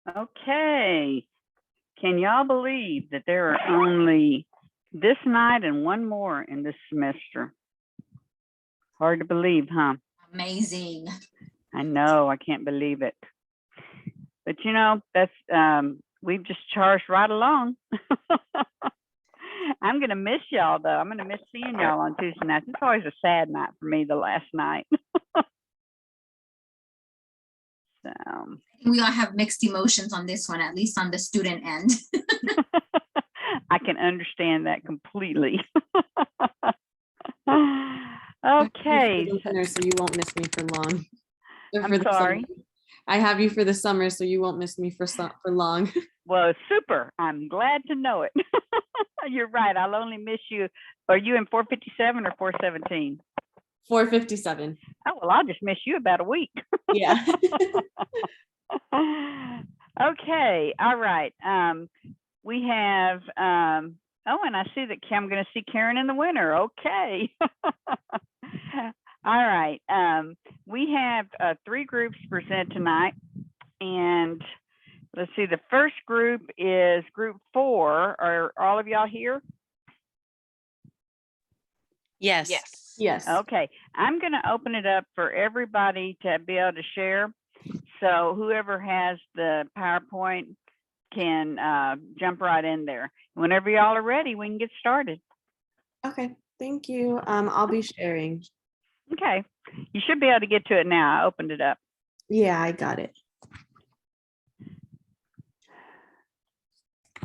Okay. Can y'all believe that there are only this night and one more in this semester? Hard to believe, huh? Amazing. I know, I can't believe it. But you know, that's we've just charged right along. I'm gonna miss y'all though. I'm gonna miss seeing y'all on Tuesday nights. It's always a sad night for me, the last night. So We all have mixed emotions on this one, at least on the student end. I can understand that completely. Okay. So you won't miss me for long. I'm sorry. I have you for the summer, so you won't miss me for long. Well, super. I'm glad to know it. You're right. I'll only miss you. Are you in 457 or 417? 457. Oh, well, I'll just miss you about a week. Yeah. Okay. All right. We have, oh, and I see that I'm going to see Karen in the winter. Okay. All right. We have 3 groups present tonight. And let's see, the first group is group 4. Are all of y'all here? Yes. Yes. Okay. I'm going to open it up for everybody to be able to share. So whoever has the PowerPoint can jump right in there. Whenever y'all are ready, we can get started. Okay. Thank you. I'll be sharing. Okay. You should be able to get to it now. I opened it up. Yeah, I got it.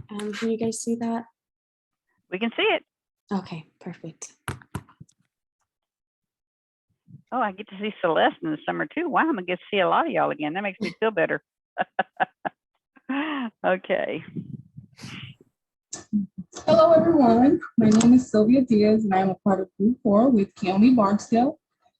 Can you guys see that? We can see it. Okay, perfect. Oh, I get to see Celeste in the summer too. Wow, I'm gonna get to see a lot of y'all again. That makes me feel better. Okay. Hello, everyone. My name is Sylvia Diaz, and I am a part of Group 4 with Keone Barksdale,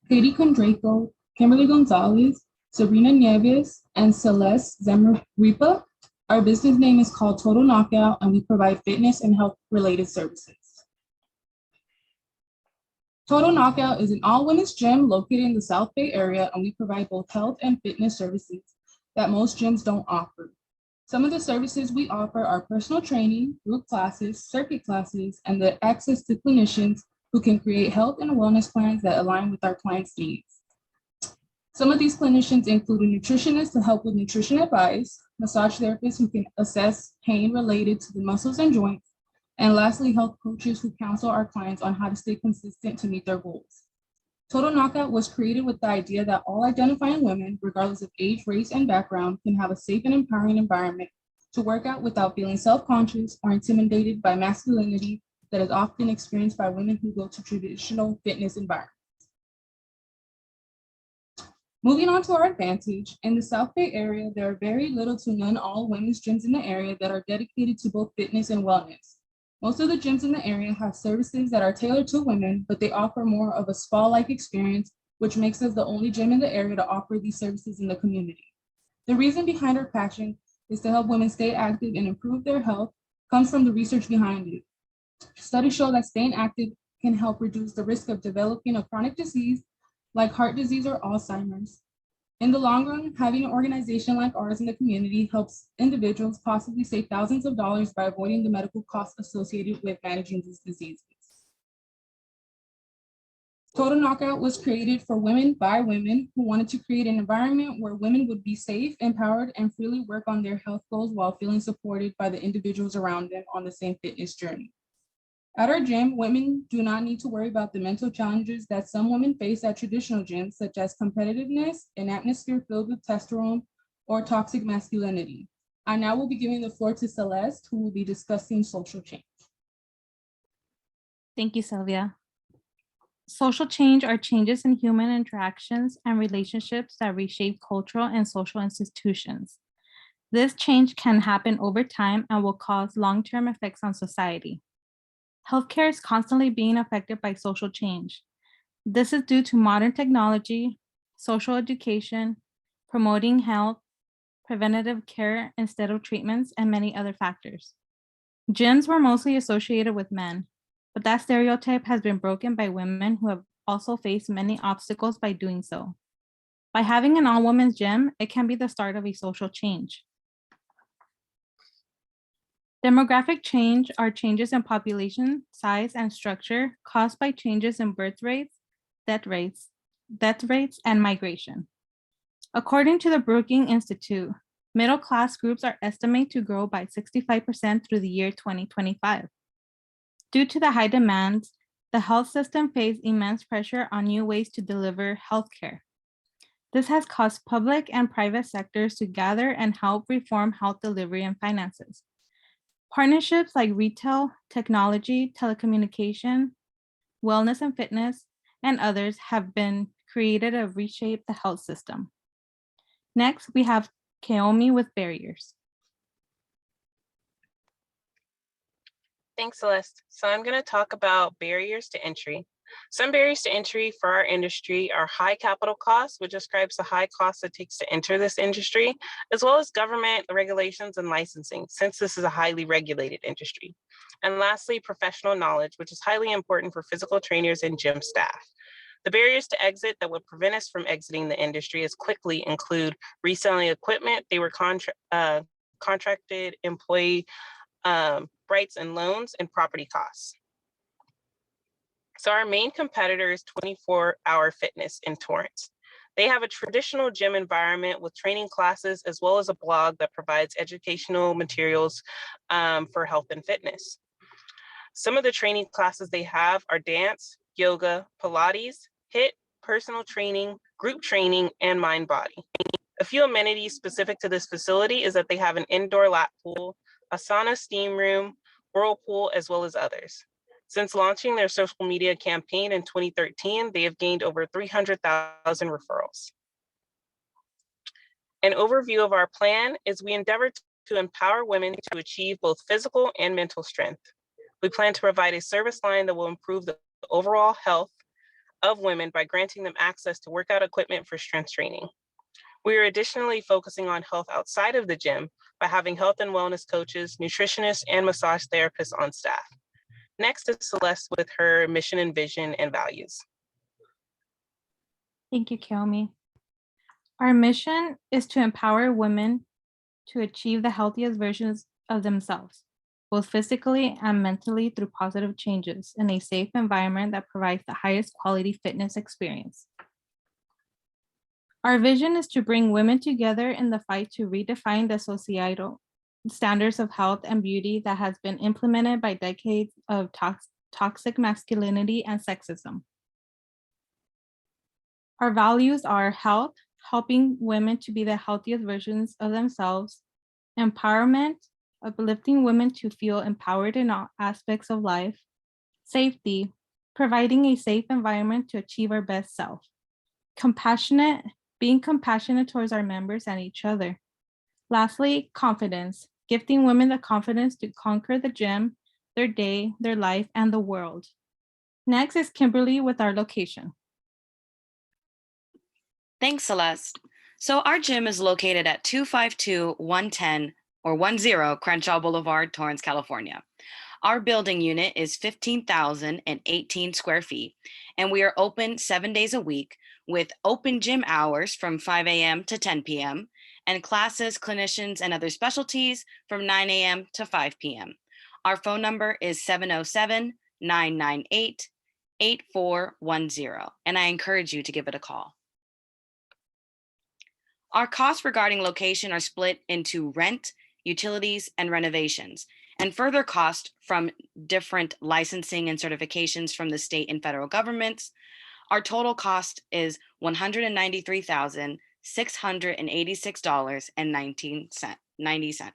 Katie Condraco, Kimberly Gonzalez, Sabrina Nieves, and Celeste Zemripa. Our business name is called Total Knockout, and we provide fitness and health-related services. Total Knockout is an all-women's gym located in the South Bay area, and we provide both health and fitness services that most gyms don't offer. Some of the services we offer are personal training, group classes, circuit classes, and the access to clinicians who can create health and wellness plans that align with our clients' needs. Some of these clinicians include a nutritionist to help with nutrition advice, massage therapists who can assess pain related to the muscles and joints, and lastly, health coaches who counsel our clients on how to stay consistent to meet their goals. Total Knockout was created with the idea that all identifying women, regardless of age, race, and background, can have a safe and empowering environment to work out without feeling self-conscious or intimidated by masculinity that is often experienced by women who go to traditional fitness environments. Moving on to our advantage, in the South Bay area, there are very little to none all women's gyms in the area that are dedicated to both fitness and wellness. Most of the gyms in the area have services that are tailored to women, but they offer more of a spa-like experience, which makes us the only gym in the area to offer these services in the community. The reason behind our passion is to help women stay active and improve their health comes from the research behind it. Studies show that staying active can help reduce the risk of developing a chronic disease like heart disease or Alzheimer's. In the long run, having an organization like ours in the community helps individuals possibly save thousands of dollars by avoiding the medical costs associated with managing these diseases. Total Knockout was created for women by women who wanted to create an environment where women would be safe, empowered, and freely work on their health goals while feeling supported by the individuals around them on the same fitness journey. At our gym, women do not need to worry about the mental challenges that some women face at traditional gyms, such as competitiveness, an atmosphere filled with testosterone, or toxic masculinity. I now will be giving the floor to Celeste, who will be discussing social change. Thank you, Sylvia. Social change are changes in human interactions and relationships that reshape cultural and social institutions. This change can happen over time and will cause long-term effects on society. Healthcare is constantly being affected by social change. This is due to modern technology, social education, promoting health, preventative care instead of treatments, and many other factors. Gyms were mostly associated with men, but that stereotype has been broken by women who have also faced many obstacles by doing so. By having an all-women's gym, it can be the start of a social change. Demographic change are changes in population size and structure caused by changes in birth rates, death rates, and migration. According to the Brookings Institute, middle-class groups are estimated to grow by 65% through the year 2025. Due to the high demands, the health system faced immense pressure on new ways to deliver healthcare. This has caused public and private sectors to gather and help reform health delivery and finances. Partnerships like retail, technology, telecommunication, wellness and fitness, and others have been created to reshape the health system. Next, we have Kaomi with barriers. Thanks, Celeste. So I'm going to talk about barriers to entry. Some barriers to entry for our industry are high capital costs, which describes the high cost it takes to enter this industry, as well as government regulations and licensing, since this is a highly regulated industry. And lastly, professional knowledge, which is highly important for physical trainers and gym staff. The barriers to exit that would prevent us from exiting the industry as quickly include reselling equipment, they were contracted employee rights and loans, and property costs. So our main competitor is 24-Hour Fitness in Torrance. They have a traditional gym environment with training classes, as well as a blog that provides educational materials for health and fitness. Some of the training classes they have are dance, yoga, Pilates, HIIT, personal training, group training, and mind body. A few amenities specific to this facility is that they have an indoor lap pool, a sauna steam room, whirlpool, as well as others. Since launching their social media campaign in 2013, they have gained over 300,000 referrals. An overview of our plan is we endeavor to empower women to achieve both physical and mental strength. We plan to provide a service line that will improve the overall health of women by granting them access to workout equipment for strength training. We are additionally focusing on health outside of the gym by having health and wellness coaches, nutritionists, and massage therapists on staff. Next is Celeste with her mission and vision and values. Thank you, Kaomi. Our mission is to empower women to achieve the healthiest versions of themselves, both physically and mentally, through positive changes in a safe environment that provides the highest quality fitness experience. Our vision is to bring women together in the fight to redefine the societal standards of health and beauty that has been implemented by decades of toxic masculinity and sexism. Our values are health, helping women to be the healthiest versions of themselves, empowerment, uplifting women to feel empowered in all aspects of life, safety, providing a safe environment to achieve our best self, compassionate, being compassionate towards our members and each other. Lastly, confidence, gifting women the confidence to conquer the gym, their day, their life, and the world. Next is Kimberly with our location. Thanks, Celeste. So our gym is located at 252-110 or 10 Crenshaw Boulevard, Torrance, California. Our building unit is 15,018 square feet, and we are open 7 days a week with open gym hours from 5 a.m. to 10 p.m. and classes, clinicians, and other specialties from 9 a.m. to 5 p.m. Our phone number is 707-998-8410, and I encourage you to give it a call. Our costs regarding location are split into rent, utilities, and renovations, and further cost from different licensing and certifications from the state and federal governments. Our total cost is $193,686.90.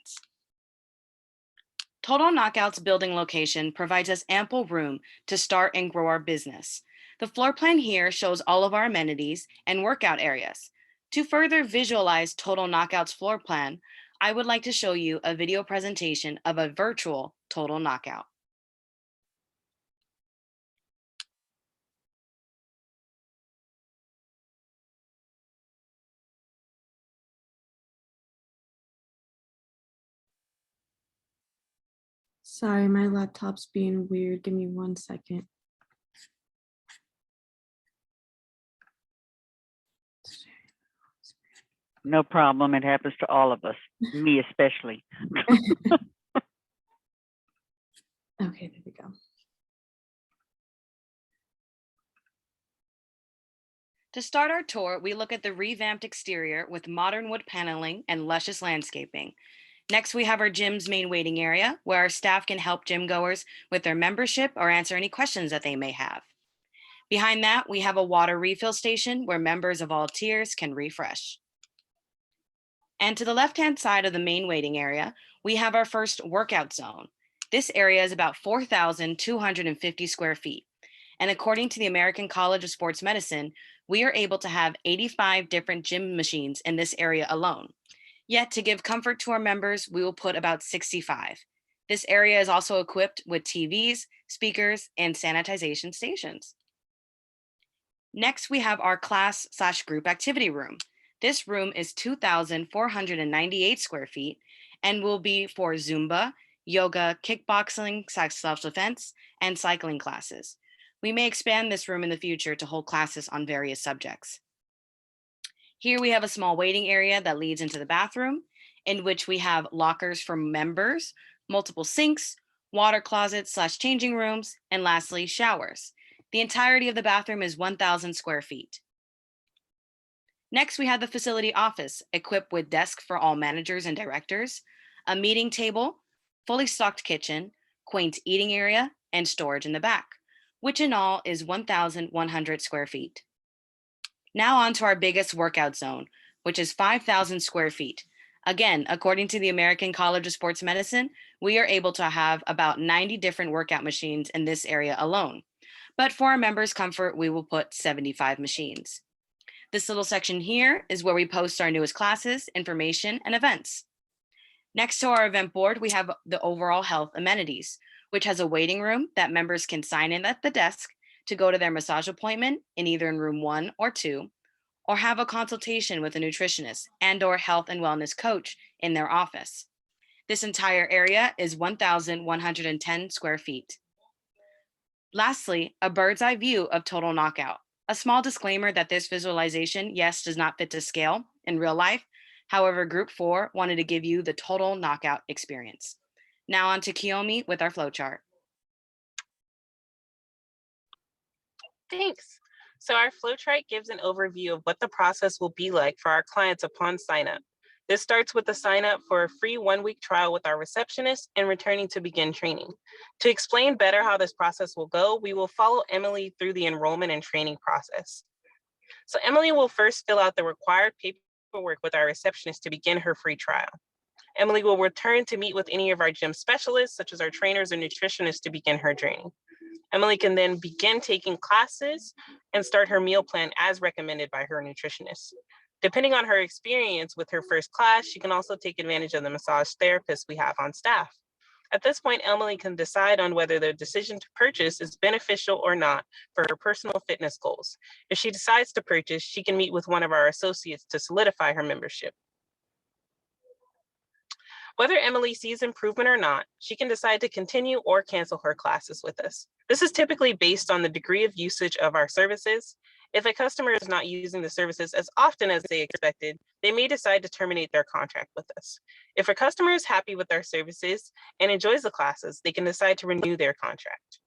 Total Knockouts building location provides us ample room to start and grow our business. The floor plan here shows all of our amenities and workout areas. To further visualize Total Knockouts floor plan, I would like to show you a video presentation of a virtual Total Knockout. Sorry, my laptop's being weird. Give me 1 second. No problem. It happens to all of us, me especially. Okay, there we go. To start our tour, we look at the revamped exterior with modern wood paneling and luscious landscaping. Next, we have our gym's main waiting area, where our staff can help gym goers with their membership or answer any questions that they may have. Behind that, we have a water refill station where members of all tiers can refresh. And to the left-hand side of the main waiting area, we have our first workout zone. This area is about 4,250 square feet. And according to the American College of Sports Medicine, we are able to have 85 different gym machines in this area alone. Yet to give comfort to our members, we will put about 65. This area is also equipped with TVs, speakers, and sanitization stations. Next, we have our class/group activity room. This room is 2,498 square feet and will be for Zumba, yoga, kickboxing, self-defense, and cycling classes. We may expand this room in the future to hold classes on various subjects. Here we have a small waiting area that leads into the bathroom, in which we have lockers for members, multiple sinks, water closets/changing rooms, and lastly, showers. The entirety of the bathroom is 1,000 square feet. Next, we have the facility office, equipped with desks for all managers and directors, a meeting table, fully stocked kitchen, quaint eating area, and storage in the back, which in all is 1,100 square feet. Now on to our biggest workout zone, which is 5,000 square feet. Again, according to the American College of Sports Medicine, we are able to have about 90 different workout machines in this area alone. But for our members' comfort, we will put 75 machines. This little section here is where we post our newest classes, information, and events. Next to our event board, we have the overall health amenities, which has a waiting room that members can sign in at the desk to go to their massage appointment in either in room 1 or 2, or have a consultation with a nutritionist and/or health and wellness coach in their office. This entire area is 1,110 square feet. Lastly, a bird's eye view of Total Knockout. A small disclaimer that this visualization, yes, does not fit to scale in real life. However, Group 4 wanted to give you the Total Knockout experience. Now on to Kiyomi with our flowchart. Thanks. So our flowchart gives an overview of what the process will be like for our clients upon sign up. This starts with the sign up for a free 1-week trial with our receptionist and returning to begin training. To explain better how this process will go, we will follow Emily through the enrollment and training process. So Emily will first fill out the required paperwork with our receptionist to begin her free trial. Emily will return to meet with any of our gym specialists, such as our trainers or nutritionists, to begin her training. Emily can then begin taking classes and start her meal plan as recommended by her nutritionist. Depending on her experience with her first class, she can also take advantage of the massage therapists we have on staff. At this point, Emily can decide on whether the decision to purchase is beneficial or not for her personal fitness goals. If she decides to purchase, she can meet with one of our associates to solidify her membership. Whether Emily sees improvement or not, she can decide to continue or cancel her classes with us. This is typically based on the degree of usage of our services. If a customer is not using the services as often as they expected, they may decide to terminate their contract with us. If a customer is happy with our services and enjoys the classes, they can decide to renew their contract.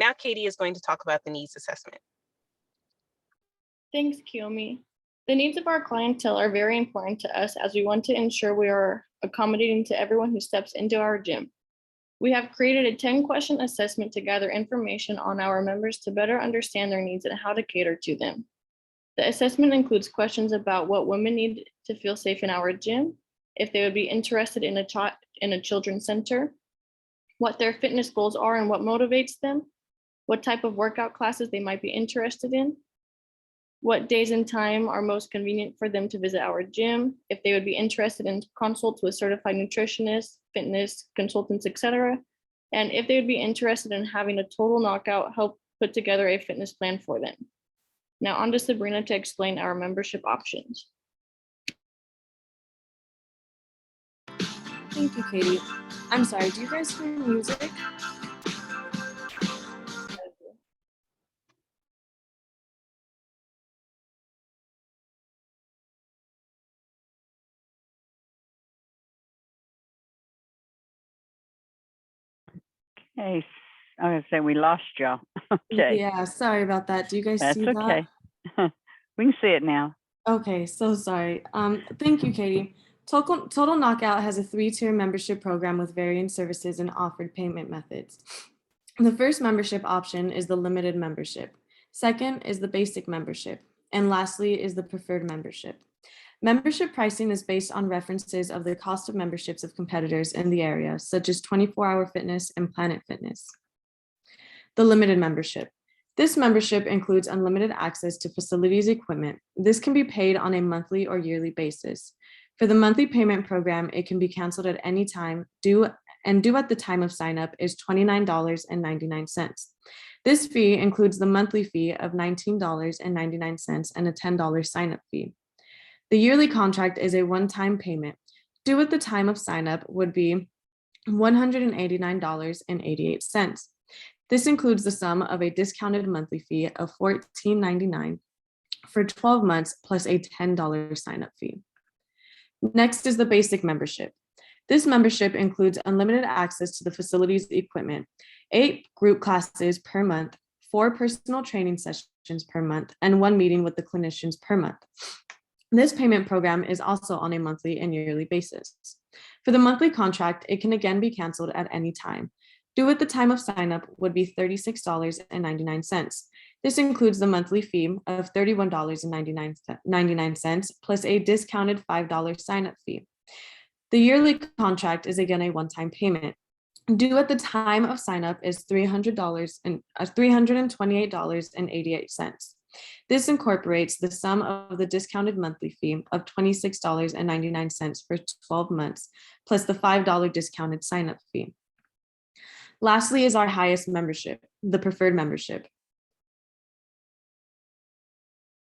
Now Katie is going to talk about the needs assessment. Thanks, Kiyomi. The needs of our clientele are very important to us as we want to ensure we are accommodating to everyone who steps into our gym. We have created a 10-question assessment to gather information on our members to better understand their needs and how to cater to them. The assessment includes questions about what women need to feel safe in our gym, if they would be interested in a children's center, what their fitness goals are and what motivates them, what type of workout classes they might be interested in, what days and time are most convenient for them to visit our gym, if they would be interested in consults with certified nutritionists, fitness consultants, etc., and if they would be interested in having a Total Knockout help put together a fitness plan for them. Now on to Sabrina to explain our membership options. Thank you, Katie. I'm sorry, do you guys hear music? Okay, I was gonna say we lost y'all. Okay, Yeah, sorry about that. Do you guys that's see that? okay. We can see it now. Okay, so sorry. Thank you, Katie. Total Knockout has a 3-tier membership program with varying services and offered payment methods. The first membership option is the limited membership. Second is the basic membership. And lastly is the preferred membership. Membership pricing is based on references of the cost of memberships of competitors in the area, such as 24 Hour Fitness and Planet Fitness. The limited membership. This membership includes unlimited access to facilities equipment. This can be paid on a monthly or yearly basis. For the monthly payment program, it can be canceled at any time, due at the time of sign up is $29.99. This fee includes the monthly fee of $19.99 and a $10 sign up fee. The yearly contract is a one-time payment. Due at the time of sign up would be $189.88. This includes the sum of a discounted monthly fee of $14.99 for 12 months plus a $10 sign-up fee. Next is the basic membership. This membership includes unlimited access to the facilities equipment, 8 group classes per month, 4 personal training sessions per month, and 1 meeting with the clinicians per month. This payment program is also on a monthly and yearly basis. For the monthly contract, it can again be canceled at any time. Due at the time of sign up would be $36.99. This includes the monthly fee of $31.99 plus a discounted $5 sign up fee. The yearly contract is again a one-time payment. Due at the time of sign up is $328.88. This incorporates the sum of the discounted monthly fee of $26.99 for 12 months plus the $5 discounted sign up fee. Lastly is our highest membership, the preferred membership.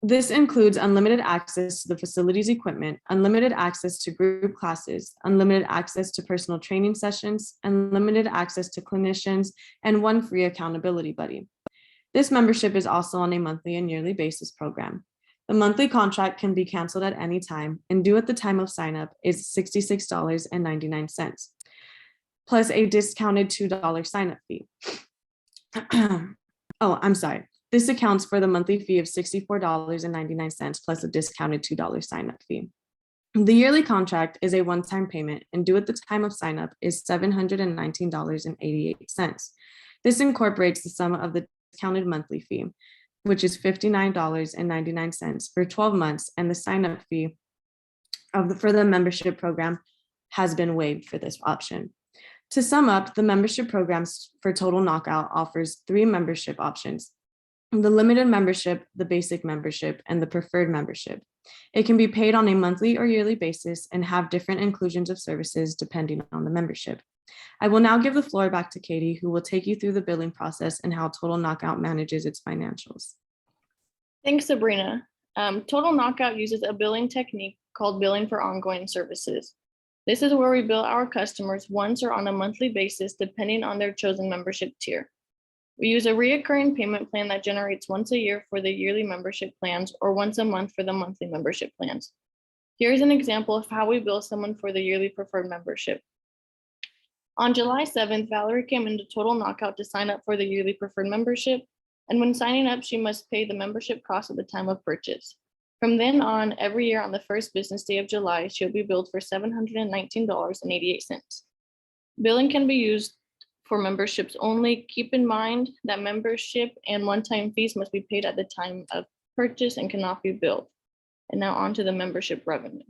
This includes unlimited access to the facilities equipment, unlimited access to group classes, unlimited access to personal training sessions, unlimited access to clinicians, and 1 free accountability buddy. This membership is also on a monthly and yearly basis program. The monthly contract can be canceled at any time, and due at the time of sign up is $66.99. plus a discounted $2 sign-up fee. Oh, I'm sorry. This accounts for the monthly fee of $64.99 plus a discounted $2 sign-up fee. The yearly contract is a one-time payment and due at the time of sign-up is $719.88. This incorporates the sum of the discounted monthly fee, which is $59.99 for 12 months, and the sign-up fee for the membership program has been waived for this option. To sum up, the membership programs for Total Knockout offers 3 membership options: the limited membership, the basic membership, and the preferred membership. It can be paid on a monthly or yearly basis and have different inclusions of services depending on the membership. I will now give the floor back to Katie, who will take you through the billing process and how Total Knockout manages its financials. Thanks, Sabrina. Total Knockout uses a billing technique called billing for ongoing services. This is where we bill our customers once or on a monthly basis, depending on their chosen membership tier. We use a reoccurring payment plan that generates once a year for the yearly membership plans or once a month for the monthly membership plans. Here's an example of how we bill someone for the yearly preferred membership. On July 7th, Valerie came into Total Knockout to sign up for the yearly preferred membership, and when signing up, she must pay the membership cost at the time of purchase. From then on, every year on the first business day of July, she'll be billed for $719.88. Billing can be used for memberships only. Keep in mind that membership and one-time fees must be paid at the time of purchase and cannot be billed. And now on to the membership revenue.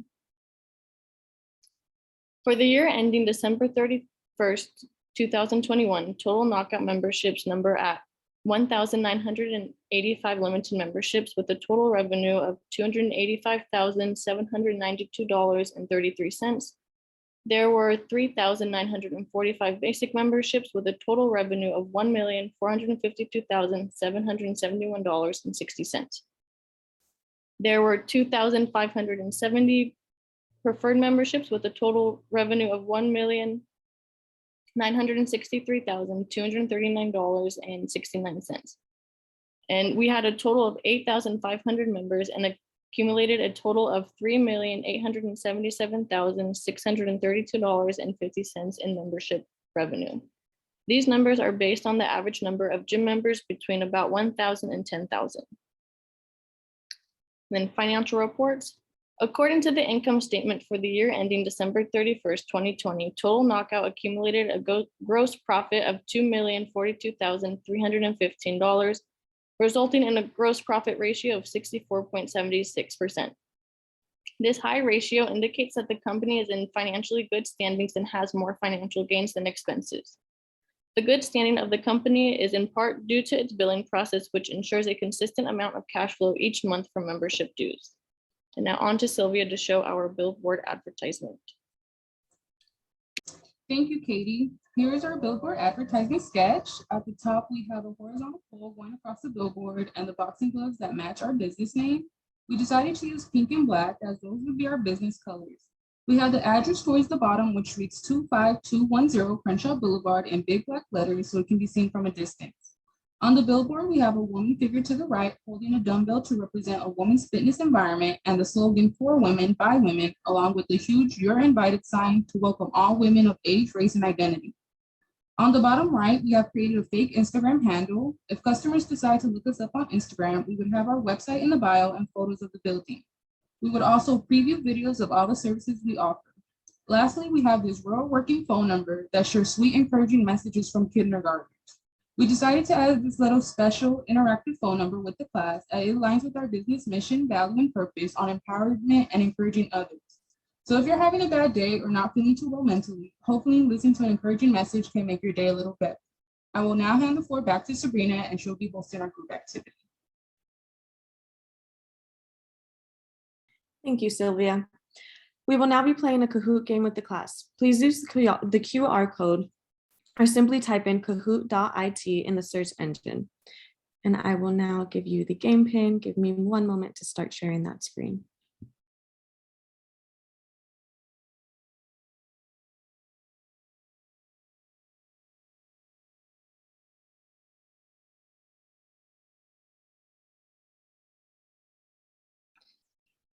For the year ending December 31st, 2021, Total Knockout memberships number at 1,985 limited memberships with a total revenue of $285,792.33. There were 3,945 basic memberships with a total revenue of $1,452,771.60. There were 2,570 preferred memberships with a total revenue of $1,963,239.69. And we had a total of 8,500 members and accumulated a total of $3,877,632.50 in membership revenue. These numbers are based on the average number of gym members between about 1,000 and 10,000. Then financial reports. According to the income statement for the year ending December 31st, 2020, Total Knockout accumulated a gross profit of $2,042,315, resulting in a gross profit ratio of 64.76%. This high ratio indicates that the company is in financially good standings and has more financial gains than expenses. The good standing of the company is in part due to its billing process, which ensures a consistent amount of cash flow each month from membership dues. And now on to Sylvia to show our billboard advertisement. Thank you, Katie. Here is our billboard advertisement sketch. At the top, we have a horizontal pole going across the billboard and the boxing gloves that match our business name. We decided to use pink and black as those would be our business colors. We have the address towards the bottom, which reads 25210 Crenshaw Boulevard in big black letters so it can be seen from a distance. On the billboard, we have a woman figure to the right holding a dumbbell to represent a woman's fitness environment and the slogan "For Women, by Women," along with the huge "You're Invited" sign to welcome all women of age, race, and identity. On the bottom right, we have created a fake Instagram handle. If customers decide to look us up on Instagram, we would have our website in the bio and photos of the building. We would also preview videos of all the services we offer. Lastly, we have this rural working phone number that shares sweet, encouraging messages from kindergartners. We decided to add this little special interactive phone number with the class as it aligns with our business mission, value, and purpose on empowerment and encouraging others. So if you're having a bad day or not feeling too well mentally, hopefully listening to an encouraging message can make your day a little better. I will now hand the floor back to Sabrina and she'll be hosting our group activity. Thank you, Sylvia. We will now be playing a Kahoot game with the class. Please use the QR code or simply type in kahoot.it in the search engine. And I will now give you the game pin. Give me one moment to start sharing that screen.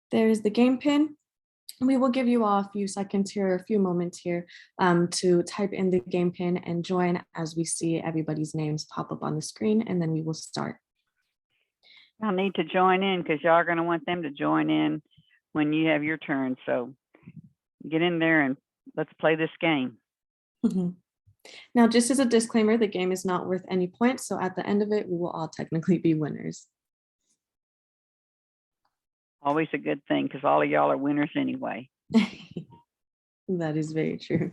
There is the game pin. We will give you all a few seconds here, a few moments here to type in the game pin and join as we see everybody's names pop up on the screen, and then we will start. Y'all need to join in because y'all are going to want them to join in when you have your turn. So get in there and let's play this game. Now, just as a disclaimer, the game is not worth any points. So at the end of it, we will all technically be winners. Always a good thing because all of y'all are winners anyway. That is very true.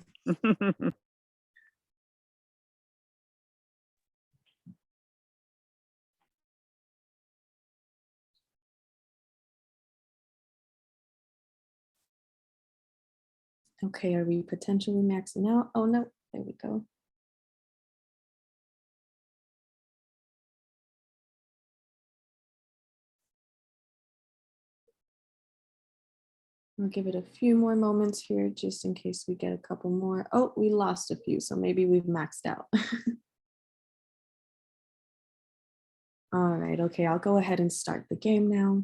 Okay, are we potentially maxing out? Oh no, there we go. We'll give it a few more moments here just in case we get a couple more. Oh, we lost a few, so maybe we've maxed out. All right, okay, I'll go ahead and start the game now.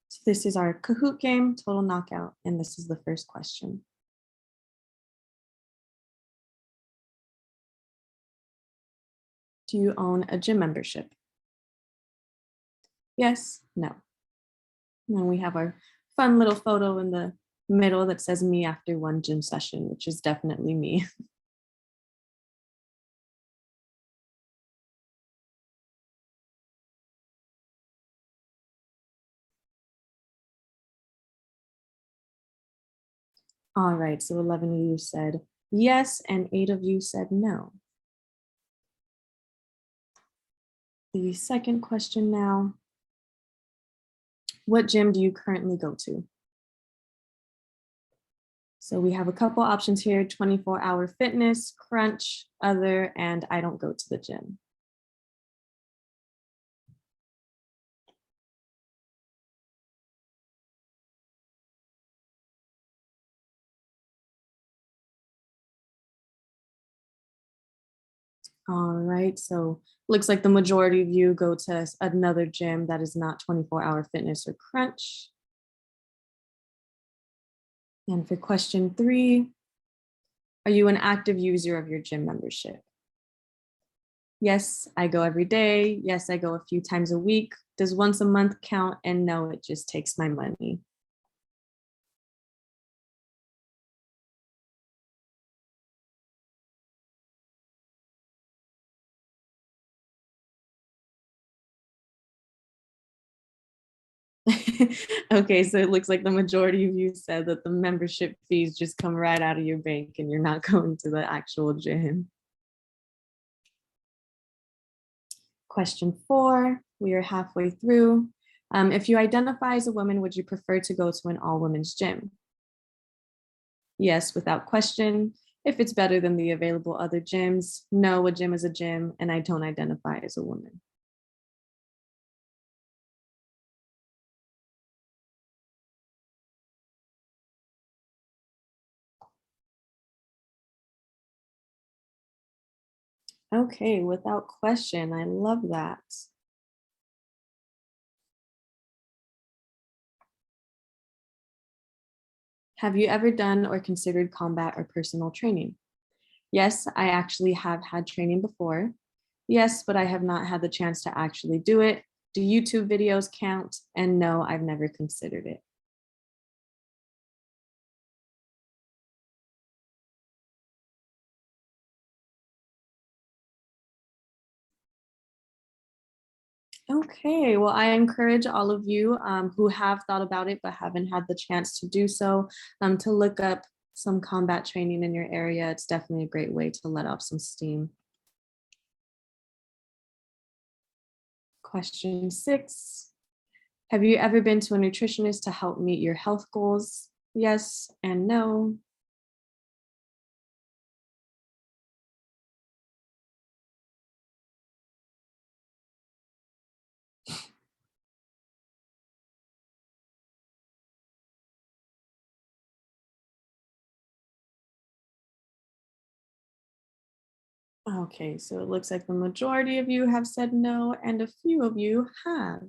So this is our Kahoot game, Total Knockout, and this is the first question. Do you own a gym membership? Yes, no. And we have our fun little photo in the middle that says me after one gym session, which is definitely me. All right, so 11 of you said yes, and 8 of you said no. The second question now. What gym do you currently go to? So we have a couple options here, 24-hour fitness, crunch, other, and I don't go to the gym. All right, so looks like the majority of you go to another gym that is not 24-hour fitness or crunch. And for question 3, Are you an active user of your gym membership? Yes, I go every day. Yes, I go a few times a week. Does once a month count? And no, it just takes my money. Okay, so it looks like the majority of you said that the membership fees just come right out of your bank and you're not going to the actual gym. Question 4, we are halfway through. If you identify as a woman, would you prefer to go to an all-women's gym? Yes, without question. If it's better than the available other gyms, no, a gym is a gym and I don't identify as a woman. Okay, without question, I love that. Have you ever done or considered combat or personal training? Yes, I actually have had training before. Yes, but I have not had the chance to actually do it. Do YouTube videos count? And no, I've never considered it. Okay, well, I encourage all of you who have thought about it but haven't had the chance to do so to look up some combat training in your area. It's definitely a great way to let off some steam. Question 6. Have you ever been to a nutritionist to help meet your health goals? Yes and no. Okay, so it looks like the majority of you have said no and a few of you have.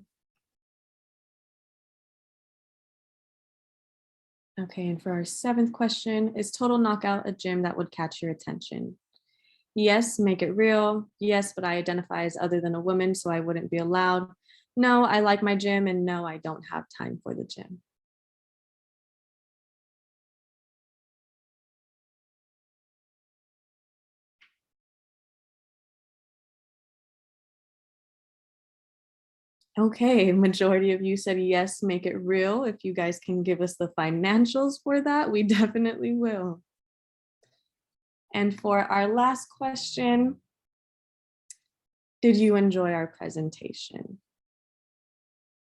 Okay, and for our 7th question, is Total Knockout a gym that would catch your attention? Yes, make it real. Yes, but I identify as other than a woman, so I wouldn't be allowed. No, I like my gym, and no, I don't have time for the gym. Okay, majority of you said yes, make it real. If you guys can give us the financials for that, we definitely will. And for our last question, did you enjoy our presentation?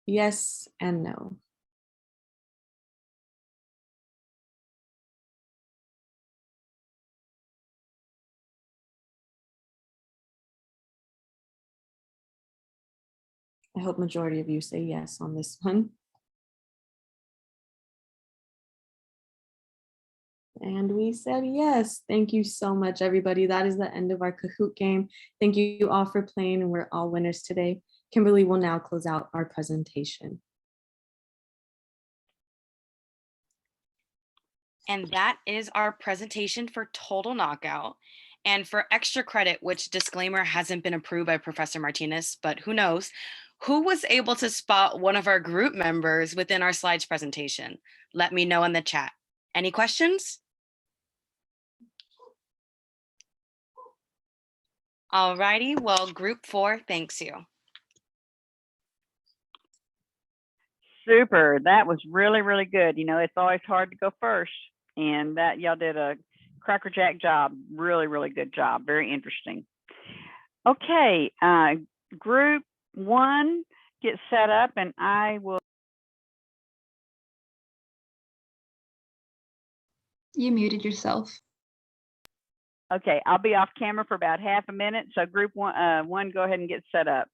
Yes and no. I hope majority of you say yes on this one. And we said yes. Thank you so much, everybody. That is the end of our Kahoot game. Thank you all for playing, and we're all winners today. Kimberly will now close out our presentation. And that is our presentation for Total Knockout. And for extra credit, which disclaimer hasn't been approved by Professor Martinez, but who knows, who was able to spot one of our group members within our slides presentation? Let me know in the chat. Any questions? All righty, well, group 4 thanks you. Super. That was really, really good. You know, it's always hard to go first. And that y'all did a crackerjack job. Really, really good job. Very interesting. Okay, group 1, get set up and I will. You muted yourself. Okay, I'll be off camera for about half a minute. So group 1, go ahead and get set up.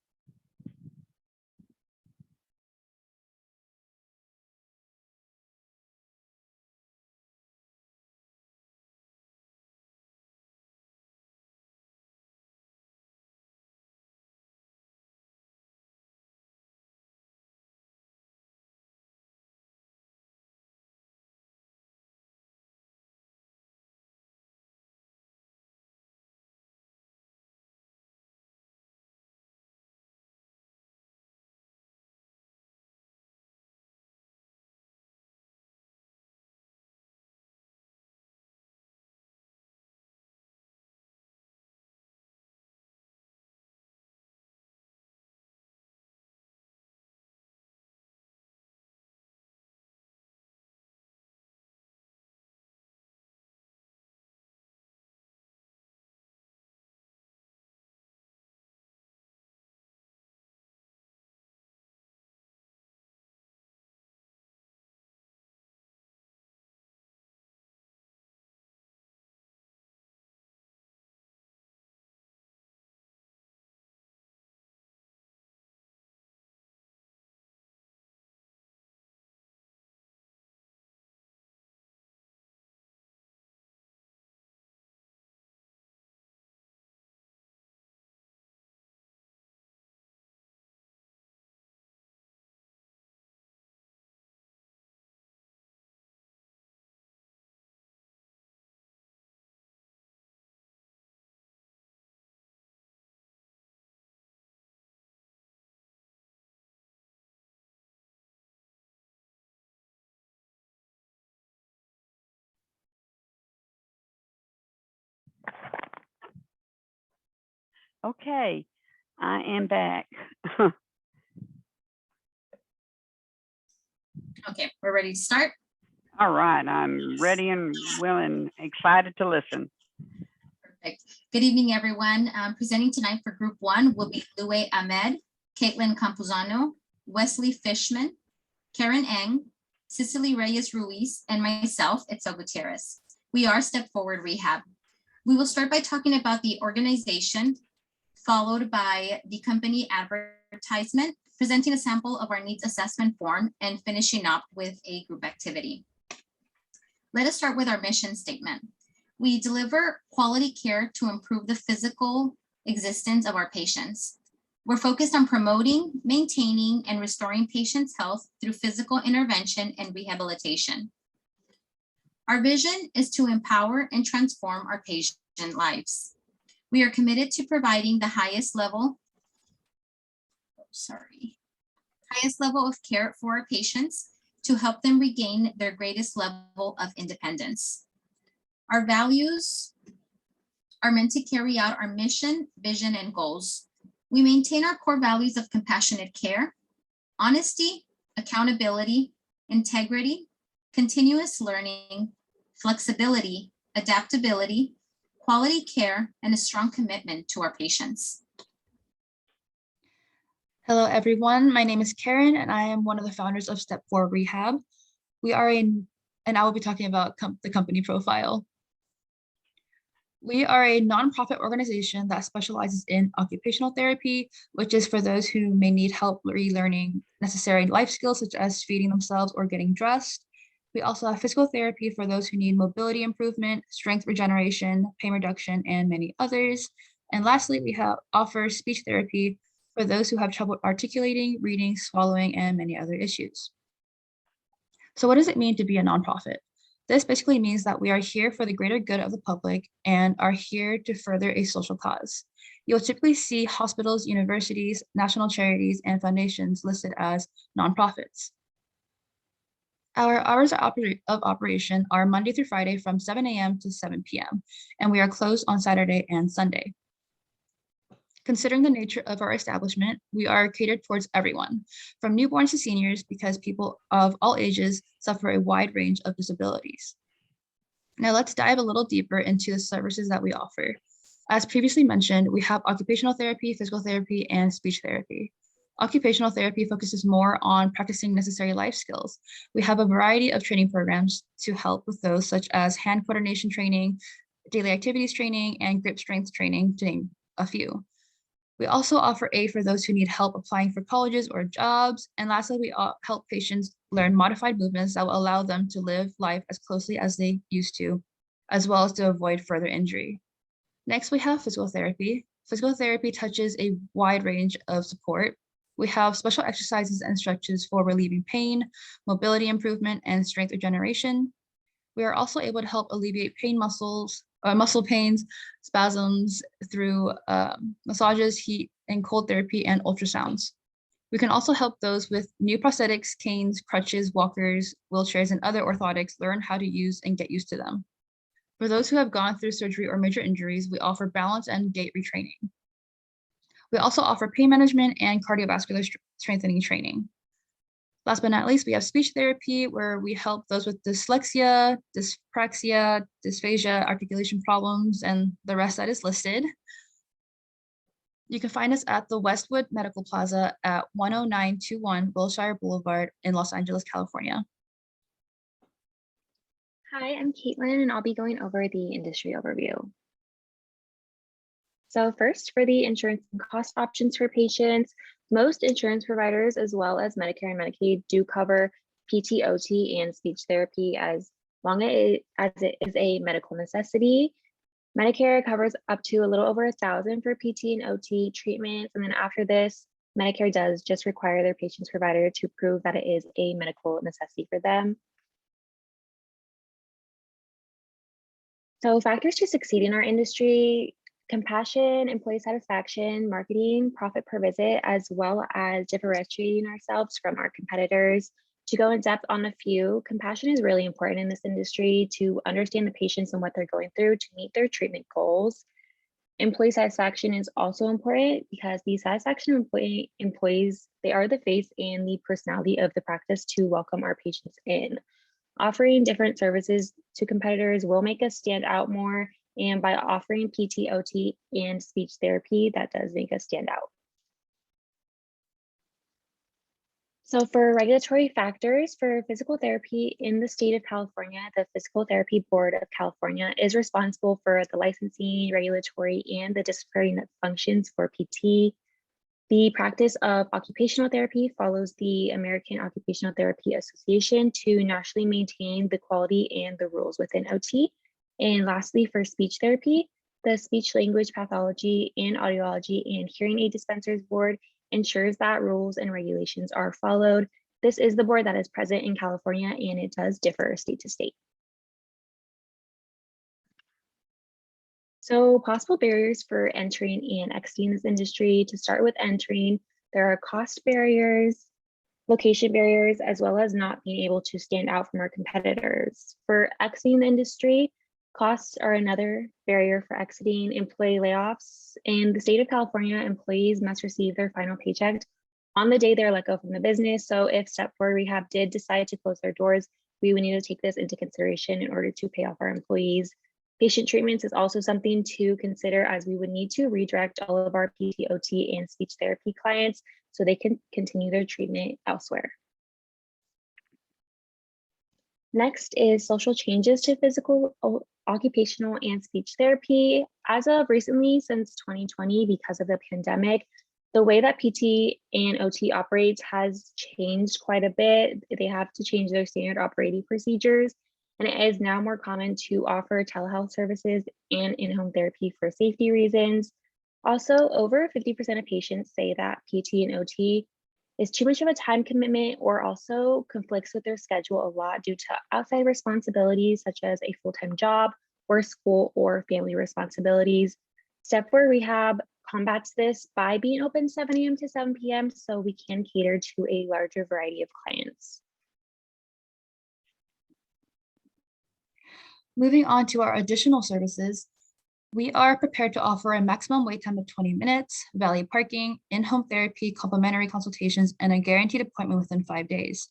Okay, I am back. Okay, we're ready to start. All right, I'm ready and willing, excited to listen. Perfect. Good evening, everyone. Presenting tonight for Group 1 will be Luwe Ahmed, Caitlin Campuzano, Wesley Fishman, Karen Eng, Cicely Reyes Ruiz, and myself, Itzel Gutierrez. We are Step Forward Rehab. We will start by talking about the organization, followed by the company advertisement, presenting a sample of our needs assessment form, and finishing up with a group activity. Let us start with our mission statement. We deliver quality care to improve the physical existence of our patients. We're focused on promoting, maintaining, and restoring patients' health through physical intervention and rehabilitation. Our vision is to empower and transform our patient lives. We are committed to providing the highest level of care for our patients to help them regain their greatest level of independence. Our values are meant to carry out our mission, vision, and goals. We maintain our core values of compassionate care, honesty, accountability, integrity, continuous learning, flexibility, adaptability, quality care, and a strong commitment to our patients. Hello, everyone. My name is Karen, and I am one of the founders of Step Forward Rehab. And I will be talking about the company profile. We are a nonprofit organization that specializes in occupational therapy, which is for those who may need help relearning necessary life skills, such as feeding themselves or getting dressed. We also have physical therapy for those who need mobility improvement, strength regeneration, pain reduction, and many others. And lastly, we offer speech therapy for those who have trouble articulating, reading, swallowing, and many other issues. So what does it mean to be a nonprofit? This basically means that we are here for the greater good of the public and are here to further a social cause. You'll typically see hospitals, universities, national charities, and foundations listed as nonprofits. Our hours of operation are Monday through Friday from 7 a.m. to 7 p.m., and we are closed on Saturday and Sunday. Considering the nature of our establishment, we are catered towards everyone, from newborns to seniors, because people of all ages suffer a wide range of disabilities. Now let's dive a little deeper into the services that we offer. As previously mentioned, we have occupational therapy, physical therapy, and speech therapy. Occupational therapy focuses more on practicing necessary life skills. We have a variety of training programs to help with those, such as hand coordination training, daily activities training, and grip strength training, to name a few. We also offer aid for those who need help applying for colleges or jobs. And lastly, we help patients learn modified movements that will allow them to live life as closely as they used to, as well as to avoid further injury. Next, we have physical therapy. Physical therapy touches a wide range of support. We have special exercises and stretches for relieving pain, mobility improvement, and strength regeneration. We are also able to help alleviate muscle pains, spasms through massages, heat and cold therapy, and ultrasounds. We can also help those with new prosthetics, canes, crutches, walkers, wheelchairs, and other orthotics learn how to use and get used to them. For those who have gone through surgery or major injuries, we offer balance and gait retraining. We also offer pain management and cardiovascular strengthening training. Last but not least, we have speech therapy, where we help those with dyslexia, dyspraxia, dysphagia, articulation problems, and the rest that is listed. You can find us at the Westwood Medical Plaza at 10921 Wilshire Boulevard in Los Angeles, California. Hi, I'm Caitlin, and I'll be going over the industry overview. So first, for the insurance and cost options for patients, most insurance providers, as well as Medicare and Medicaid, do cover PT, OT, and speech therapy as long as it is a medical necessity. Medicare covers up to a little over $1,000 for PT and OT treatments. And then after this, Medicare does just require their patient's provider to prove that it is a medical necessity for them. So factors to succeed in our industry: compassion, employee satisfaction, marketing, profit per visit, as well as differentiating ourselves from our competitors. To go in depth on a few, compassion is really important in this industry to understand the patients and what they're going through to meet their treatment goals. Employee satisfaction is also important because the satisfaction of employees, they are the face and the personality of the practice to welcome our patients in. Offering different services to competitors will make us stand out more, and by offering PT, OT, and speech therapy, that does make us stand out. So for regulatory factors for physical therapy in the state of California, the Physical Therapy Board of California is responsible for the licensing, regulatory, and the disciplinary functions for PT. The practice of occupational therapy follows the American Occupational Therapy Association to nationally maintain the quality and the rules within OT. And lastly, for speech therapy, the Speech Language Pathology and Audiology and Hearing Aid Dispensers Board ensures that rules and regulations are followed. This is the board that is present in California, and it does differ state to state. So possible barriers for entering and exiting this industry. To start with entering, there are cost barriers, location barriers, as well as not being able to stand out from our competitors. For exiting the industry, costs are another barrier for exiting. Employee layoffs. In the state of California, employees must receive their final paycheck on the day they're let go from the business. So if Step Forward Rehab did decide to close their doors, we would need to take this into consideration in order to pay off our employees. Patient treatments is also something to consider, as we would need to redirect all of our PT, OT, and speech therapy clients so they can continue their treatment elsewhere. Next is social changes to physical, occupational, and speech therapy. As of recently, since 2020, because of the pandemic, the way that PT and OT operates has changed quite a bit. They have to change their standard operating procedures, and it is now more common to offer telehealth services and in-home therapy for safety reasons. Also, over 50% of patients say that PT and OT is too much of a time commitment or also conflicts with their schedule a lot due to outside responsibilities such as a full-time job or school or family responsibilities. Step Forward Rehab combats this by being open 7 a.m. to 7 p.m. so we can cater to a larger variety of clients. Moving on to our additional services, we are prepared to offer a maximum wait time of 20 minutes, valet parking, in-home therapy, complimentary consultations, and a guaranteed appointment within 5 days.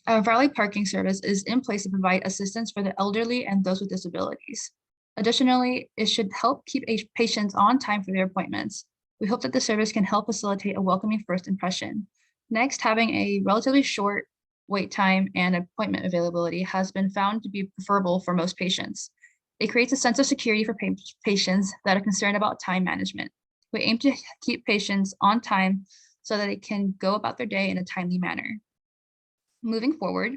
Our valet parking service is in place to provide assistance for the elderly and those with disabilities. Additionally, it should help keep patients on time for their appointments. We hope that the service can help facilitate a welcoming first impression. Next, having a relatively short wait time and appointment availability has been found to be preferable for most patients. It creates a sense of security for patients that are concerned about time management. We aim to keep patients on time so that they can go about their day in a timely manner. Moving forward,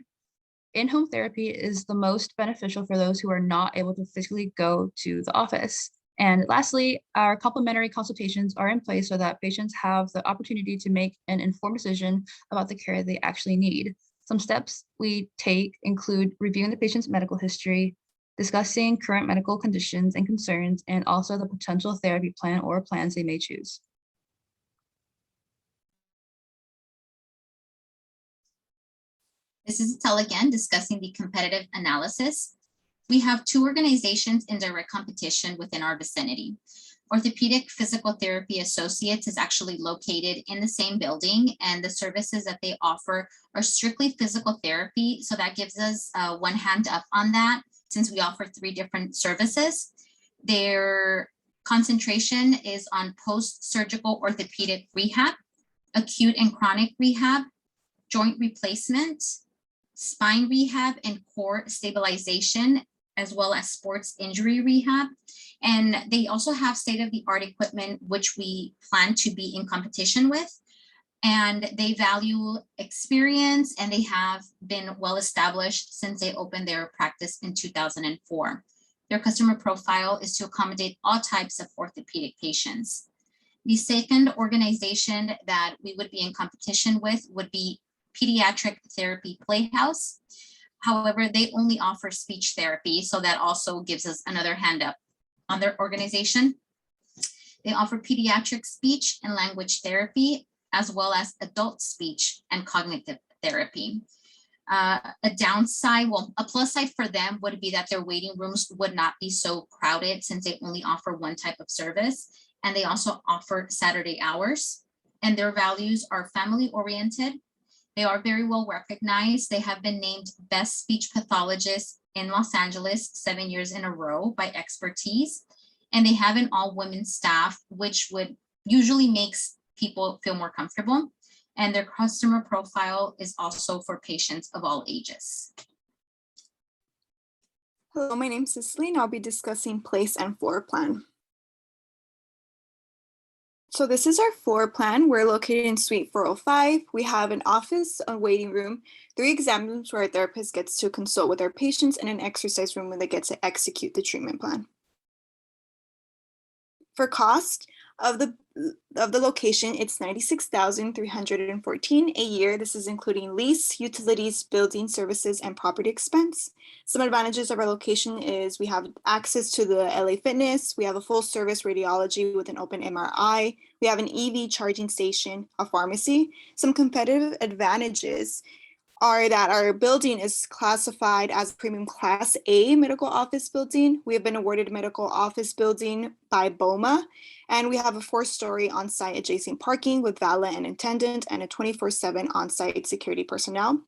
in-home therapy is the most beneficial for those who are not able to physically go to the office. And lastly, our complimentary consultations are in place so that patients have the opportunity to make an informed decision about the care they actually need. Some steps we take include reviewing the patient's medical history, discussing current medical conditions and concerns, and also the potential therapy plan or plans they may choose. This is Estelle again, discussing the competitive analysis. We have 2 organizations in direct competition within our vicinity. Orthopedic Physical Therapy Associates is actually located in the same building, and the services that they offer are strictly physical therapy. So that gives us one hand up on that, since we offer 3 different services. Their concentration is on post-surgical orthopedic rehab, acute and chronic rehab, joint replacement, spine rehab, and core stabilization, as well as sports injury rehab. And they also have state-of-the-art equipment, which we plan to be in competition with. And they value experience, and they have been well established since they opened their practice in 2004. Their customer profile is to accommodate all types of orthopedic patients. The second organization that we would be in competition with would be Pediatric Therapy Playhouse. However, they only offer speech therapy, so that also gives us another hand up on their organization. They offer pediatric speech and language therapy, as well as adult speech and cognitive therapy. A downside, well, a plus side for them would be that their waiting rooms would not be so crowded since they only offer one type of service. And they also offer Saturday hours. And their values are family oriented. They are very well recognized. They have been named Best Speech Pathologist in Los Angeles 7 years in a row by Expertise. And they have an all-women staff, which would usually makes people feel more comfortable. And their customer profile is also for patients of all ages. Hello, my name is Cicely, and I'll be discussing place and floor plan. So this is our floor plan. We're located in Suite 405. We have an office, a waiting room, 3 exam rooms where our therapist gets to consult with our patients, and an exercise room where they get to execute the treatment plan. For cost of the location, it's $96,314 a year. This is including lease, utilities, building services, and property expense. Some advantages of our location is we have access to the LA Fitness. We have a full service radiology with an open MRI. We have an EV charging station, a pharmacy. Some competitive advantages are that our building is classified as premium class A medical office building. We have been awarded medical office building by BOMA, and we have a 4-story on-site adjacent parking with valet and attendant and a 24/7 on-site security personnel.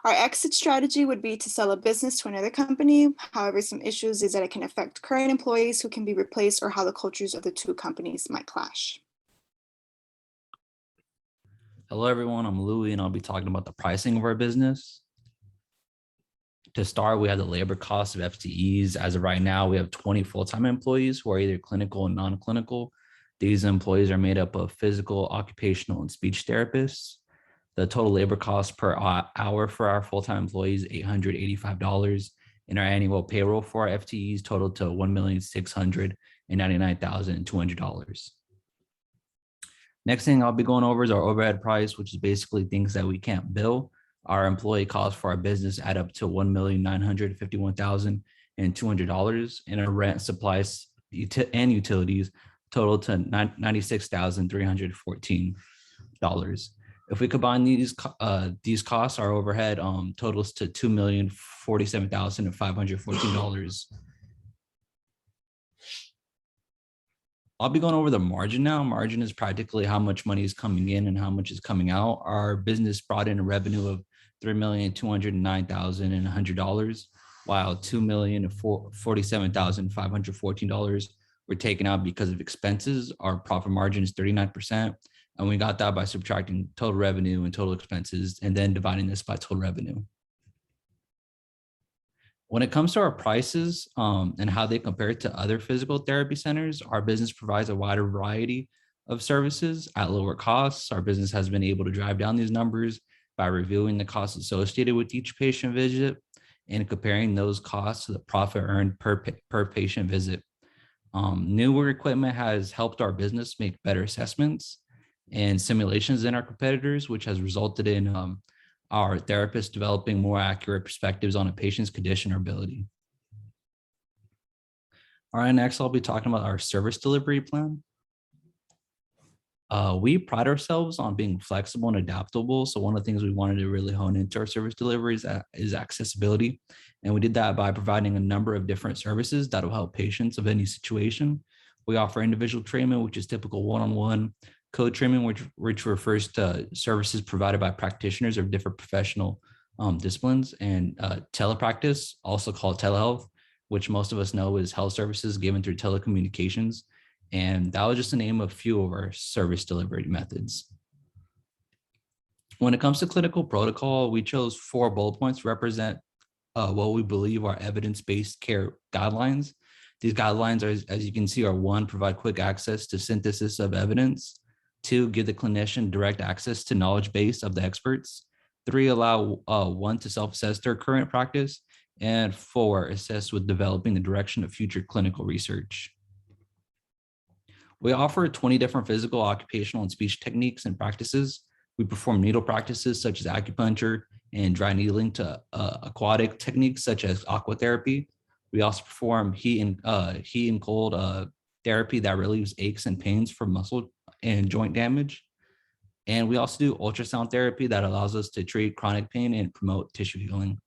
Our exit strategy would be to sell a business to another company. However, some issues is that it can affect current employees who can be replaced or how the cultures of the 2 companies might clash. Hello, everyone. I'm Louie, and I'll be talking about the pricing of our business. To start, we have the labor costs of FTEs. As of right now, we have 20 full-time employees who are either clinical and non-clinical. These employees are made up of physical, occupational, and speech therapists. The total labor cost per hour for our full-time employees is $885, and our annual payroll for our FTEs total to $1,699,200. Next thing I'll be going over is our overhead price, which is basically things that we can't bill. Our employee costs for our business add up to $1,951,200, and our rent, supplies, and utilities total to $96,314. If we combine these costs, our overhead totals to $2,047,514. I'll be going over the margin now. Margin is practically how much money is coming in and how much is coming out. Our business brought in a revenue of $3,209,100, while $2,047,514 were taken out because of expenses. Our profit margin is 39%, and we got that by subtracting total revenue and total expenses and then dividing this by total revenue. When it comes to our prices and how they compare to other physical therapy centers, our business provides a wider variety of services at lower costs. Our business has been able to drive down these numbers by reviewing the costs associated with each patient visit and comparing those costs to the profit earned per patient visit. Newer equipment has helped our business make better assessments and simulations than our competitors, which has resulted in our therapists developing more accurate perspectives on a patient's condition or ability. All right, next I'll be talking about our service delivery plan. We pride ourselves on being flexible and adaptable. So one of the things we wanted to really hone into our service delivery is accessibility. And we did that by providing a number of different services that will help patients of any situation. We offer individual treatment, which is typical one-on-one, co-treatment, which refers to services provided by practitioners of different professional disciplines, and telepractice, also called telehealth, which most of us know is health services given through telecommunications. And that was just to name a few of our service delivery methods. When it comes to clinical protocol, we chose 4 bullet points to represent what we believe are evidence-based care guidelines. These guidelines, as you can see, are 1, provide quick access to synthesis of evidence. 2, give the clinician direct access to knowledge base of the experts. 3, allow 1 to self-assess their current practice. And 4, assist with developing the direction of future clinical research. We offer 20 different physical, occupational, and speech techniques and practices. We perform needle practices such as acupuncture and dry needling to aquatic techniques such as aquatherapy. We also perform heat and cold therapy that relieves aches and pains from muscle and joint damage. And we also do ultrasound therapy that allows us to treat chronic pain and promote tissue healing.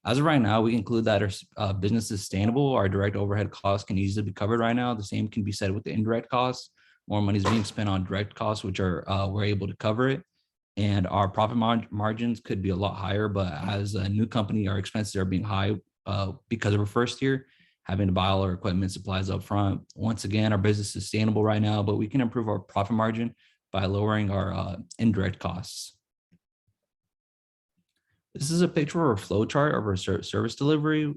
As of right now, we conclude that our business is sustainable. Our direct overhead costs can easily be covered right now. The same can be said with the indirect costs. More money is being spent on direct costs, which are we're able to cover it. And our profit margins could be a lot higher, but as a new company, our expenses are being high because of our first year, having to buy all our equipment supplies up front. Once again, our business is sustainable right now, but we can improve our profit margin by lowering our indirect costs. This is a picture of our flow chart of our service delivery.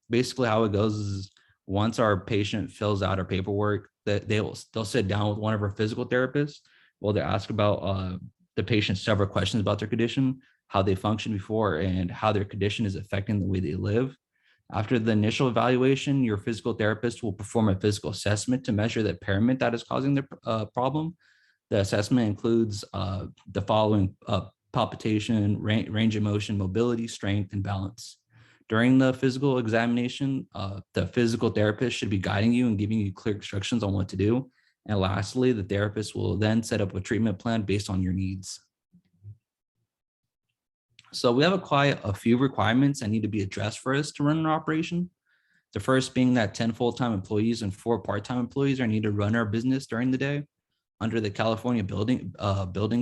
Basically how it goes is once our patient fills out our paperwork, that they'll sit down with one of our physical therapists while they ask about the patient's several questions about their condition, how they functioned before, and how their condition is affecting the way they live. After the initial evaluation, your physical therapist will perform a physical assessment to measure the impairment that is causing the problem. The assessment includes the following: palpitation, range of motion, mobility, strength, and balance. During the physical examination, the physical therapist should be guiding you and giving you clear instructions on what to do. And lastly, the therapist will then set up a treatment plan based on your needs. So we have quite a few requirements that need to be addressed for us to run an operation. The first being that 10 full-time employees and 4 part-time employees are needed to run our business during the day. Under the California Building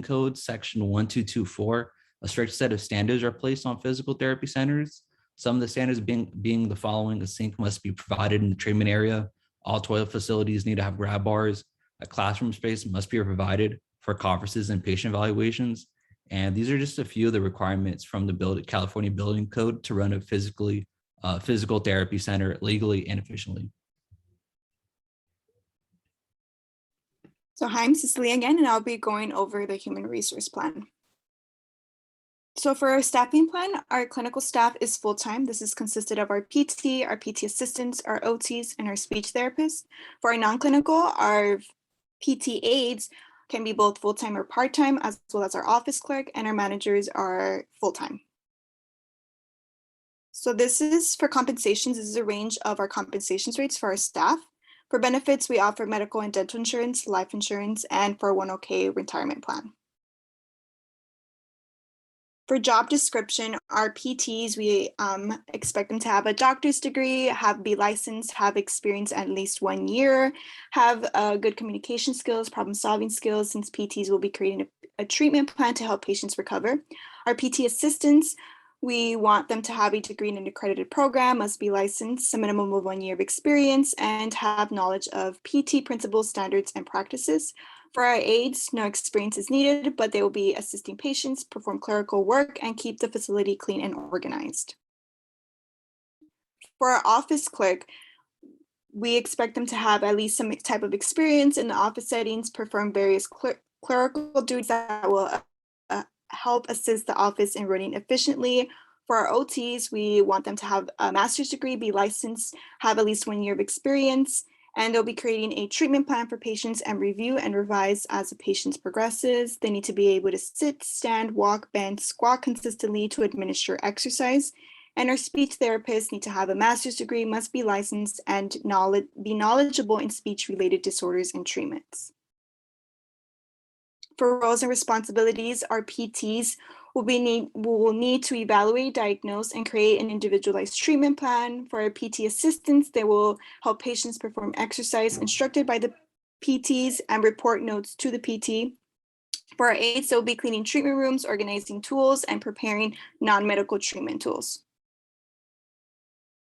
Code, Section 1224, a strict set of standards are placed on physical therapy centers. Some of the standards being the following: a sink must be provided in the treatment area. All toilet facilities need to have grab bars. A classroom space must be provided for conferences and patient evaluations. And these are just a few of the requirements from the California Building Code to run a physical therapy center legally and efficiently. So hi, I'm Cicely again, and I'll be going over the human resource plan. So for our staffing plan, our clinical staff is full-time. This is consisted of our PT, our PT assistants, our OTs, and our speech therapists. For our non-clinical, our PT aides can be both full-time or part-time, as well as our office clerk, and our managers are full-time. So this is for compensations. This is a range of our compensations rates for our staff. For benefits, we offer medical and dental insurance, life insurance, and 401k retirement plan. For job description, our PTs, we expect them to have a doctor's degree, be licensed, have experience at least 1 year, have good communication skills, problem-solving skills, since PTs will be creating a treatment plan to help patients recover. Our PT assistants, we want them to have a degree in an accredited program, must be licensed, a minimum of 1 year of experience, and have knowledge of PT principles, standards, and practices. For our aides, no experience is needed, but they will be assisting patients, perform clerical work, and keep the facility clean and organized. For our office clerk, we expect them to have at least some type of experience in the office settings, perform various clerical duties that will help assist the office in running efficiently. For our OTs, we want them to have a master's degree, be licensed, have at least 1 year of experience, and they'll be creating a treatment plan for patients and review and revise as the patient progresses. They need to be able to sit, stand, walk, bend, squat consistently to administer exercise. And our speech therapists need to have a master's degree, must be licensed, and be knowledgeable in speech-related disorders and treatments. For roles and responsibilities, our PTs will need to evaluate, diagnose, and create an individualized treatment plan. For our PT assistants, they will help patients perform exercise instructed by the PTs and report notes to the PT. For our aides, they'll be cleaning treatment rooms, organizing tools, and preparing non-medical treatment tools.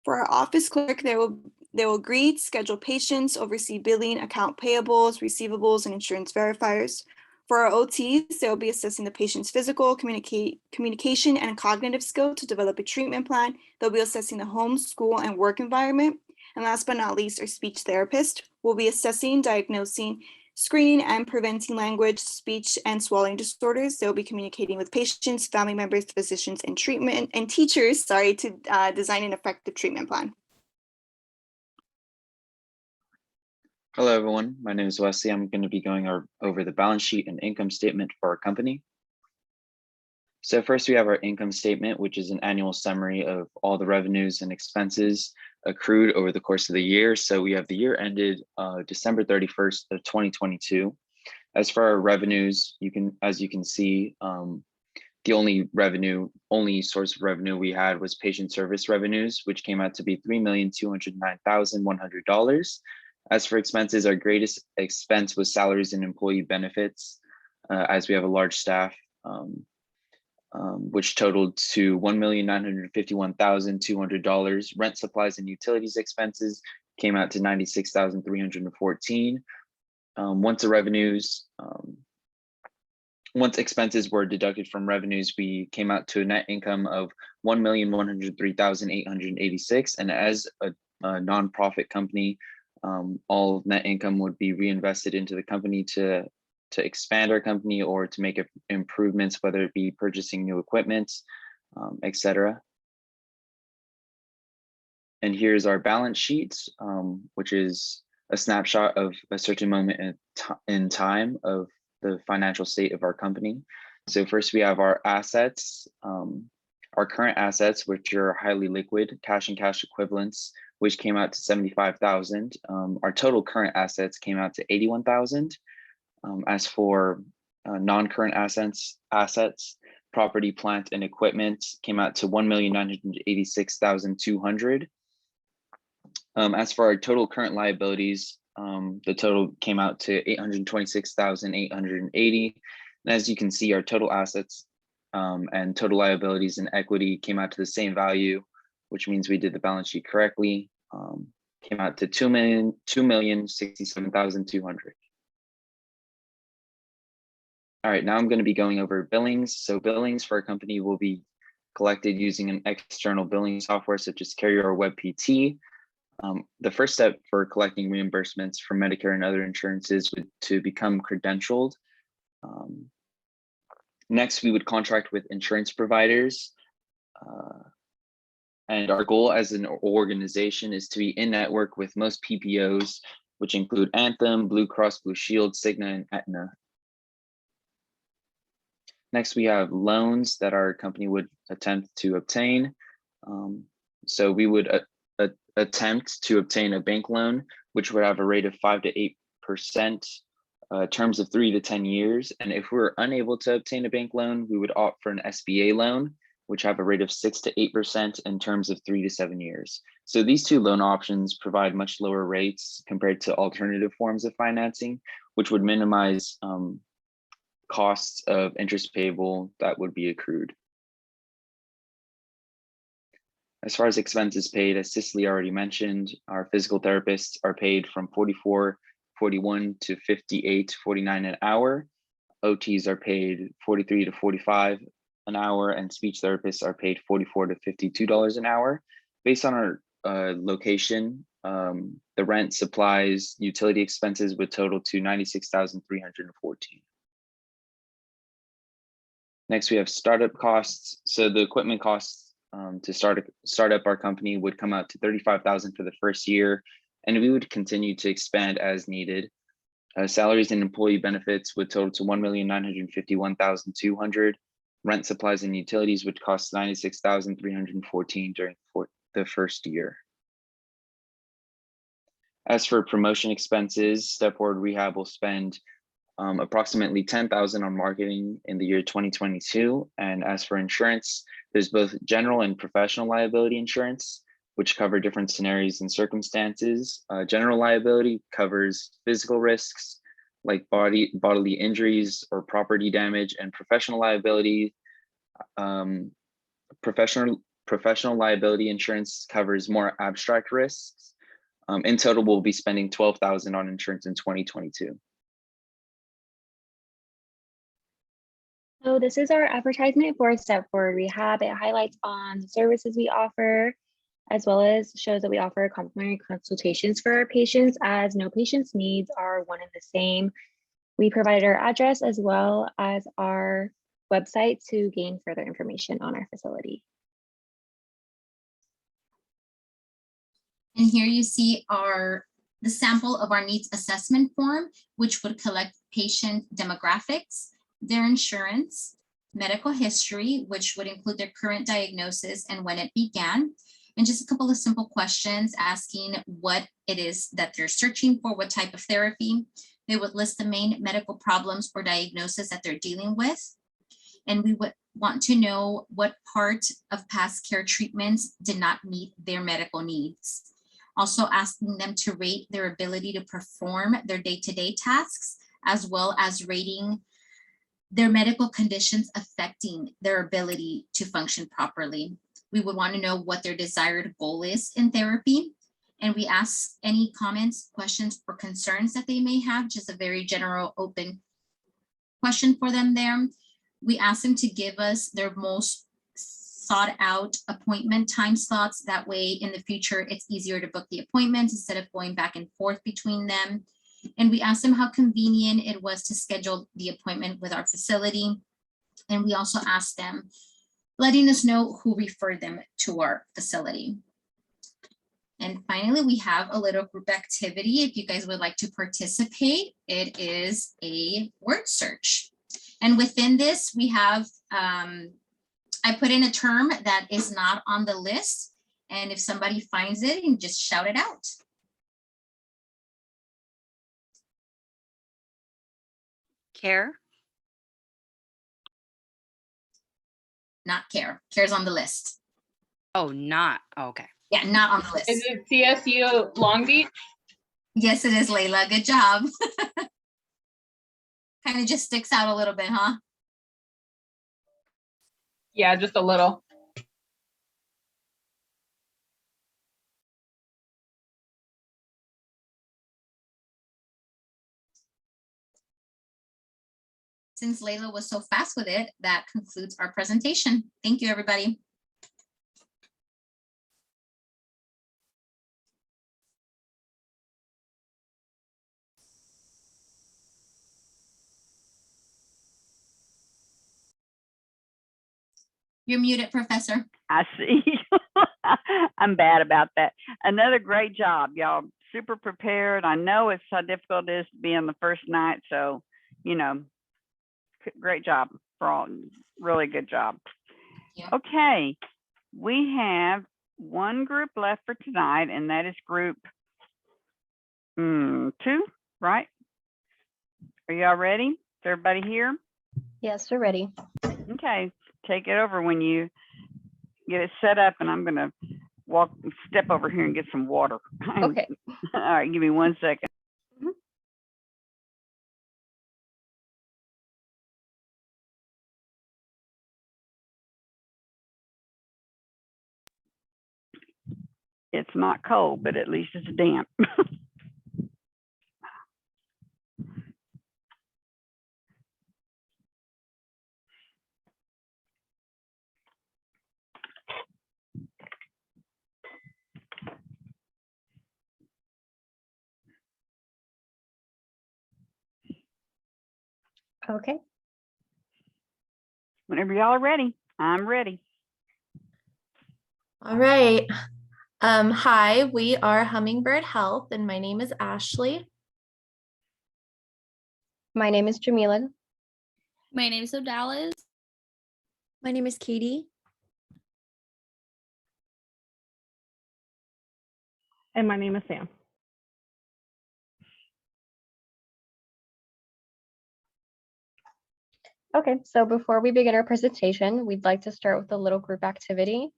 For our office clerk, they will greet, schedule patients, oversee billing, account payables, receivables, and insurance verifiers. For our OTs, they'll be assessing the patient's physical, communication, and cognitive skill to develop a treatment plan. They'll be assessing the home, school, and work environment. And last but not least, our speech therapist will be assessing, diagnosing, screening, and preventing language, speech, and swallowing disorders. They'll be communicating with patients, family members, physicians, and teachers, to design an effective treatment plan. Hello, everyone. My name is Wesley. I'm going to be going over the balance sheet and income statement for our company. So first, we have our income statement, which is an annual summary of all the revenues and expenses accrued over the course of the year. So we have the year ended December 31st of 2022. As for our revenues, as you can see, the only source of revenue we had was patient service revenues, which came out to be $3,209,100. As for expenses, our greatest expense was salaries and employee benefits, as we have a large staff, which totaled to $1,951,200. Rent, supplies, and utilities expenses came out to $96,314. Once expenses were deducted from revenues, we came out to a net income of $1,103,886. And as a nonprofit company, all net income would be reinvested into the company to expand our company or to make improvements, whether it be purchasing new equipment, etc. And here's our balance sheet, which is a snapshot of a certain moment in time of the financial state of our company. So first we have our assets, our current assets, which are highly liquid, cash and cash equivalents, which came out to $75,000. Our total current assets came out to $81,000. As for non-current assets, property, plant, and equipment came out to $1,986,200. As for our total current liabilities, the total came out to $826,880. And as you can see, our total assets and total liabilities and equity came out to the same value, which means we did the balance sheet correctly. Came out to $2,067,200. All right, now I'm going to be going over billings. So billings for a company will be collected using an external billing software such as Carrier or WebPT. The first step for collecting reimbursements from Medicare and other insurances would to become credentialed. Next, we would contract with insurance providers. And our goal as an organization is to be in network with most PPOs, which include Anthem, Blue Cross Blue Shield, Cigna, and Aetna. Next, we have loans that our company would attempt to obtain. So we would attempt to obtain a bank loan, which would have a rate of 5 to 8%, terms of 3 to 10 years. And if we're unable to obtain a bank loan, we would opt for an SBA loan, which have a rate of 6 to 8% in terms of 3 to 7 years. So these two loan options provide much lower rates compared to alternative forms of financing, which would minimize costs of interest payable that would be accrued. As far as expenses paid, as Cicely already mentioned, our physical therapists are paid from $44.41 to $58.49 an hour. OTs are paid $43 to $45 an hour, and speech therapists are paid $44 to $52 an hour. Based on our location, the rent, supplies, utility expenses would total to $96,314. Next, we have startup costs. So the equipment costs to start up our company would come out to $35,000 for the first year, and we would continue to expand as needed. Salaries and employee benefits would total to $1,951,200. Rent, supplies, and utilities would cost $96,314 during the first year. As for promotion expenses, Step Forward Rehab will spend approximately $10,000 on marketing in the year 2022. And as for insurance, there's both general and professional liability insurance, which cover different scenarios and circumstances. General liability covers physical risks like bodily injuries or property damage, and professional liability, professional liability insurance covers more abstract risks. In total, we'll be spending $12,000 on insurance in 2022. So this is our advertisement for Step Forward Rehab. It highlights on the services we offer, as well as shows that we offer complimentary consultations for our patients, as no patient's needs are one and the same. We provided our address as well as our website to gain further information on our facility. And here you see the sample of our needs assessment form, which would collect patient demographics, their insurance, medical history, which would include their current diagnosis and when it began, and just a couple of simple questions asking what it is that they're searching for, what type of therapy. They would list the main medical problems or diagnosis that they're dealing with. And we would want to know what part of past care treatments did not meet their medical needs. Also asking them to rate their ability to perform their day-to-day tasks, as well as rating their medical conditions affecting their ability to function properly. We would want to know what their desired goal is in therapy. And we ask any comments, questions, or concerns that they may have, just a very general open question for them there. We ask them to give us their most sought out appointment time slots. That way in the future, it's easier to book the appointments instead of going back and forth between them. And we asked them how convenient it was to schedule the appointment with our facility. And we also asked them, letting us know who referred them to our facility. And finally, we have a little group activity. If you guys would like to participate, it is a word search. And within this, we have, I put in a term that is not on the list. And if somebody finds it, you can just shout it out. Care? Not care. Care's on the list. Oh, not. Okay. Yeah, not on the list. Is it CSU Long Beach? Yes, it is, Layla. Good job. Kind of just sticks out a little bit, huh? Yeah, just a little. Since Layla was so fast with it, that concludes our presentation. Thank you, everybody. You're muted, Professor. I see. I'm bad about that. Another great job, y'all. Super prepared. I know it's how difficult it is to be on the first night. So, you know, great job for all. Really good job. Yeah. Okay. We have one group left for tonight, and that is group 2, right? Are y'all ready? Is everybody here? Yes, we're ready. Okay. Take it over when you get it set up, and I'm going to step over here and get some water. Okay. All right, give me 1 second. It's not cold, but at least it's damp. Okay. Whenever y'all are ready, I'm ready. All right. Hi, we are Hummingbird Health, and my name is Ashley. My name is Jamila. My name is Odalis. My name is Katie. And my name is Sam. Okay, so before we begin our presentation, we'd like to start with a little group activity.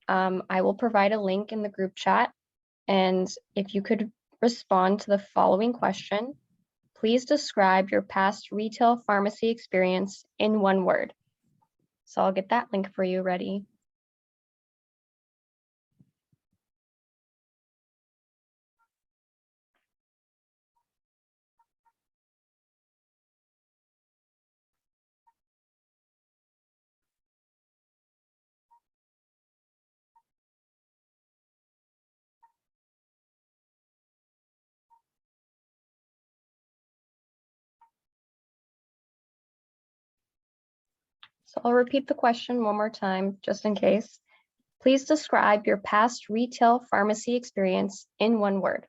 I will provide a link in the group chat, and if you could respond to the following question, please describe your past retail pharmacy experience in 1 word. So I'll get that link for you ready. So I'll repeat the question one more time, just in case. Please describe your past retail pharmacy experience in 1 word.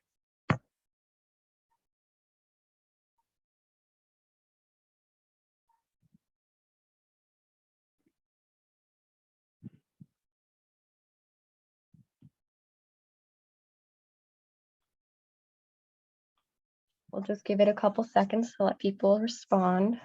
We'll just give it a couple seconds to let people respond.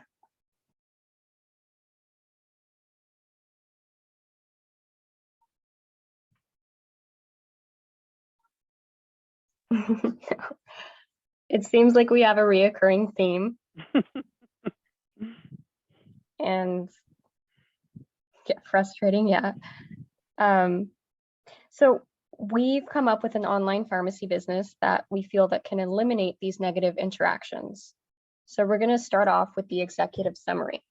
It seems like we have a reoccurring theme. And get frustrating, yeah. So we've come up with an online pharmacy business that we feel that can eliminate these negative interactions. So we're going to start off with the executive summary.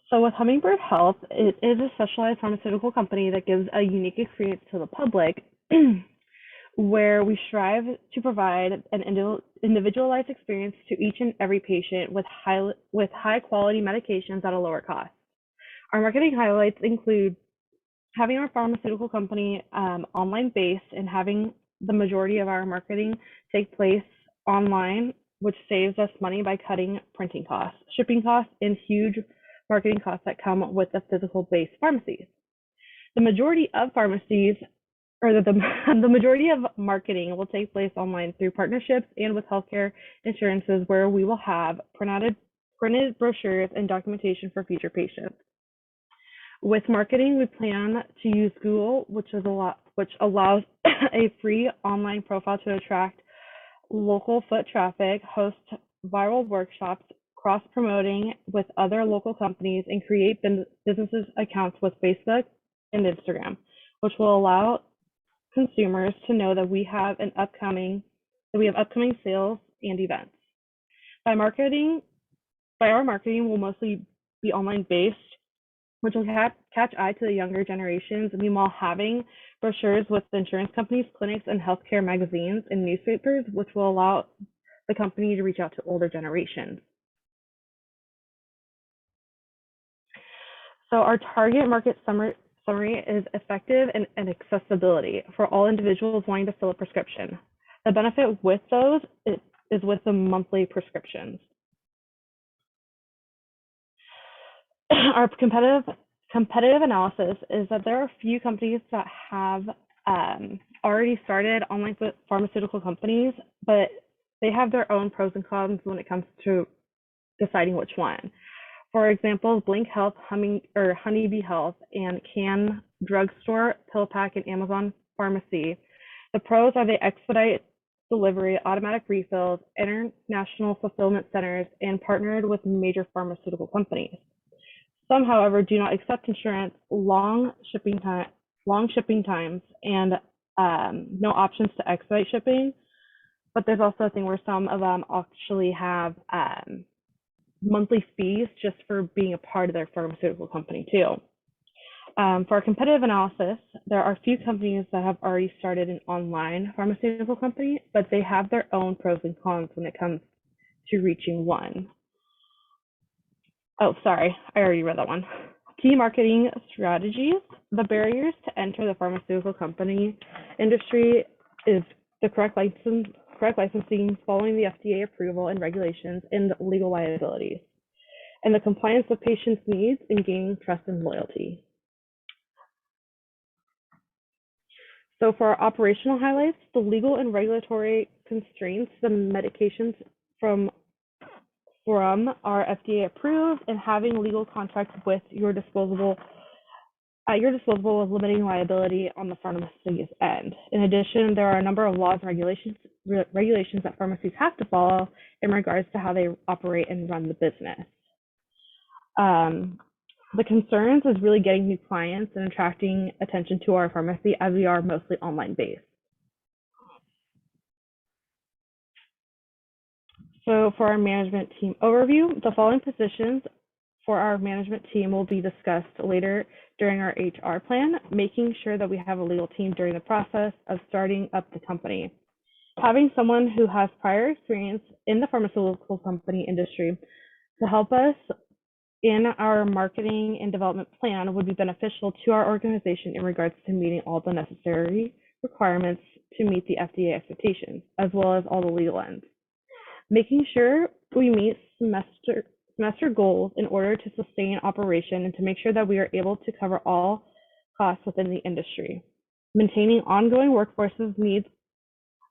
So with Hummingbird Health, it is a specialized pharmaceutical company that gives a unique experience to the public where we strive to provide an individualized experience to each and every patient with high quality medications at a lower cost. Our marketing highlights include having our pharmaceutical company online based and having the majority of our marketing take place online, which saves us money by cutting printing costs, shipping costs, and huge marketing costs that come with the physical based pharmacies. The majority of pharmacies, or the majority of marketing will take place online through partnerships and with healthcare insurances, where we will have printed brochures and documentation for future patients. With marketing, we plan to use Google, which allows a free online profile to attract local foot traffic, host viral workshops, cross-promoting with other local companies, and create businesses accounts with Facebook and Instagram, which will allow consumers to know that we have upcoming sales and events. By our marketing will mostly be online based, which will catch eye to the younger generations, meanwhile having brochures with insurance companies, clinics, and healthcare magazines and newspapers, which will allow the company to reach out to older generations. So our target market summary is effective and accessibility for all individuals wanting to fill a prescription. The benefit with those is with the monthly prescriptions. Our competitive analysis is that there are a few companies that have already started online pharmaceutical companies, but they have their own pros and cons when it comes to deciding which one. For example, Blink Health, Honeybee Health, and Can Drugstore, PillPack, and Amazon Pharmacy. The pros are they expedite delivery, automatic refills, international fulfillment centers, and partnered with major pharmaceutical companies. Some, however, do not accept insurance, long shipping times, and no options to expedite shipping. But there's also a thing where some of them actually have monthly fees just for being a part of their pharmaceutical company too. For our competitive analysis, there are a few companies that have already started an online pharmaceutical company, but they have their own pros and cons when it comes to reaching one. Oh, sorry, I already read that one. Key marketing strategies. The barriers to enter the pharmaceutical company industry is the correct licensing, following the FDA approval and regulations, and legal liabilities, and the compliance of patients' needs and gaining trust and loyalty. So for our operational highlights, the legal and regulatory constraints, the medications from are FDA approved, and having legal contracts with your disposable at your disposal with limiting liability on the pharmacy's end. In addition, there are a number of laws and regulations that pharmacies have to follow in regards to how they operate and run the business. The concerns is really getting new clients and attracting attention to our pharmacy, as we are mostly online based. So for our management team overview, the following positions for our management team will be discussed later during our HR plan, making sure that we have a legal team during the process of starting up the company. Having someone who has prior experience in the pharmaceutical company industry to help us in our marketing and development plan would be beneficial to our organization in regards to meeting all the necessary requirements to meet the FDA expectations, as well as all the legal ends. Making sure we meet semester goals in order to sustain operation and to make sure that we are able to cover all costs within the industry. Maintaining ongoing workforces needs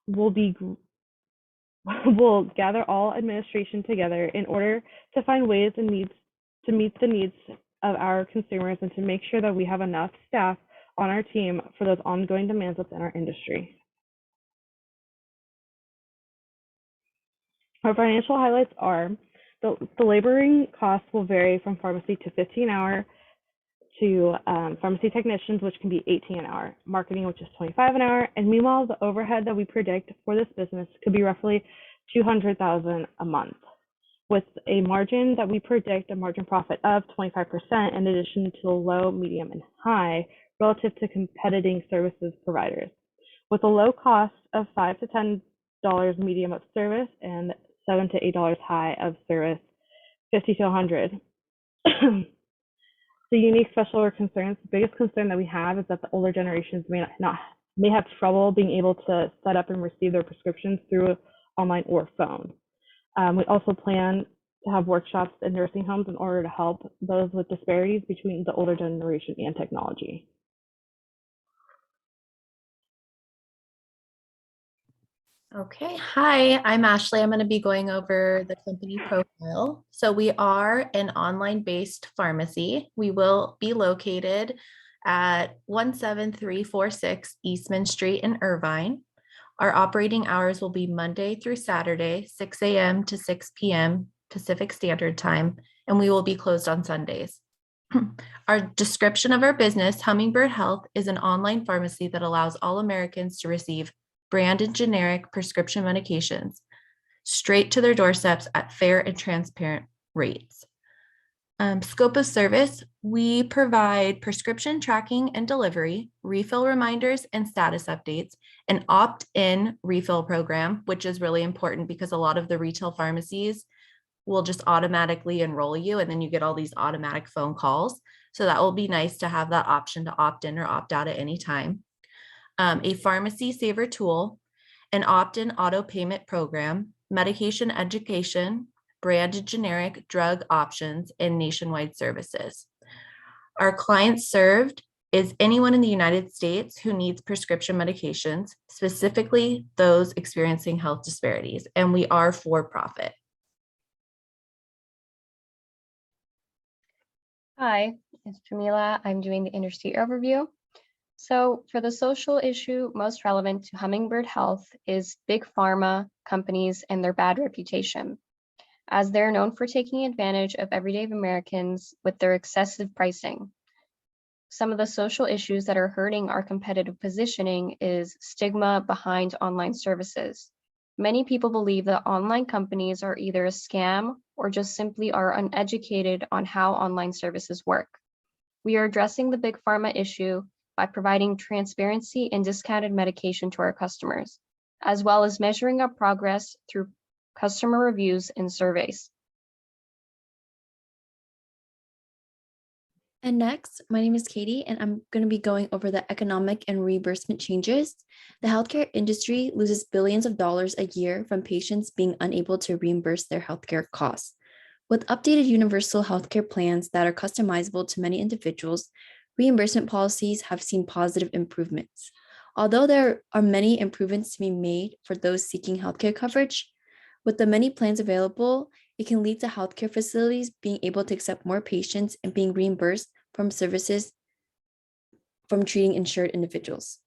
will gather all administration together in order to find ways and needs to meet the needs of our consumers and to make sure that we have enough staff on our team for those ongoing demands within our industry. Our financial highlights are the laboring costs will vary from pharmacy to 15-hour to pharmacy technicians, which can be 18 an hour, marketing, which is 25 an hour. And meanwhile, the overhead that we predict for this business could be roughly $200,000 a month, with a margin that we predict a margin profit of 25% in addition to the low, medium, and high relative to competing services providers, with a low cost of $5 to $10 medium of service and $7 to $8 high of service, 50 to 100. The unique special or concerns, the biggest concern that we have is that the older generations may have trouble being able to set up and receive their prescriptions through online or phone. We also plan to have workshops in nursing homes in order to help those with disparities between the older generation and technology. Okay, hi, I'm Ashley. I'm going to be going over the company profile. So we are an online-based pharmacy. We will be located at 17346 Eastman Street in Irvine. Our operating hours will be Monday through Saturday, 6 a.m. to 6 p.m. Pacific Standard Time, and we will be closed on Sundays. Our description of our business, Hummingbird Health, is an online pharmacy that allows all Americans to receive branded generic prescription medications straight to their doorsteps at fair and transparent rates. Scope of service, we provide prescription tracking and delivery, refill reminders and status updates, an opt-in refill program, which is really important because a lot of the retail pharmacies will just automatically enroll you and then you get all these automatic phone calls. So that will be nice to have that option to opt in or opt out at any time. A pharmacy saver tool, an opt-in auto payment program, medication education, branded generic drug options, and nationwide services. Our clients served is anyone in the United States who needs prescription medications, specifically those experiencing health disparities, and we are for profit. Hi, it's Jamila. I'm doing the industry overview. So for the social issue most relevant to Hummingbird Health is big pharma companies and their bad reputation, as they're known for taking advantage of everyday Americans with their excessive pricing. Some of the social issues that are hurting our competitive positioning is stigma behind online services. Many people believe that online companies are either a scam or just simply are uneducated on how online services work. We are addressing the big pharma issue by providing transparency and discounted medication to our customers, as well as measuring our progress through customer reviews and surveys. And next, my name is Katie, and I'm going to be going over the economic and reimbursement changes. The healthcare industry loses billions of dollars a year from patients being unable to reimburse their healthcare costs. With updated universal healthcare plans that are customizable to many individuals, reimbursement policies have seen positive improvements. Although there are many improvements to be made for those seeking healthcare coverage, with the many plans available, it can lead to healthcare facilities being able to accept more patients and being reimbursed from services from treating insured individuals.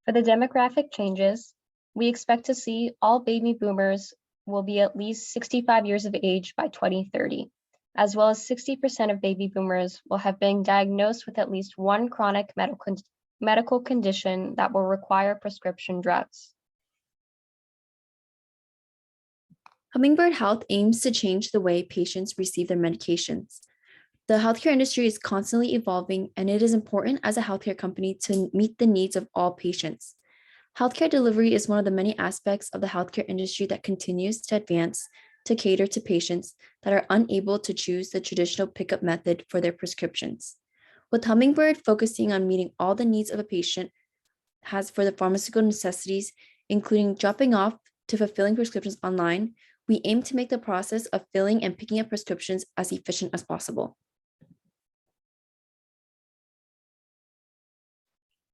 For the demographic changes, we expect to see all baby boomers will be at least 65 years of age by 2030. As well as 60% of baby boomers will have been diagnosed with at least one chronic medical condition that will require prescription drugs. Hummingbird Health aims to change the way patients receive their medications. The healthcare industry is constantly evolving, and it is important as a healthcare company to meet the needs of all patients. Healthcare delivery is one of the many aspects of the healthcare industry that continues to advance to cater to patients that are unable to choose the traditional pickup method for their prescriptions. With Hummingbird focusing on meeting all the needs of a patient has for the pharmaceutical necessities, including dropping off to fulfilling prescriptions online, we aim to make the process of filling and picking up prescriptions as efficient as possible.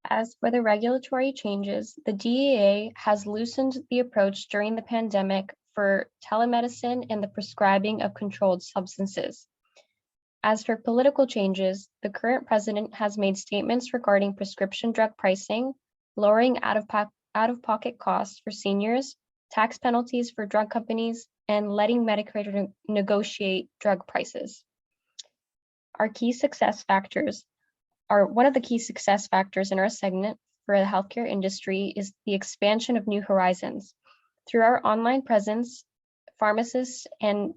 As for the regulatory changes, the DEA has loosened the approach during the pandemic for telemedicine and the prescribing of controlled substances. As for political changes, the current president has made statements regarding prescription drug pricing, lowering out-of-pocket costs for seniors, tax penalties for drug companies, and letting Medicare negotiate drug prices. One of the key success factors in our segment for the healthcare industry is the expansion of new horizons. Through our online presence, pharmacists and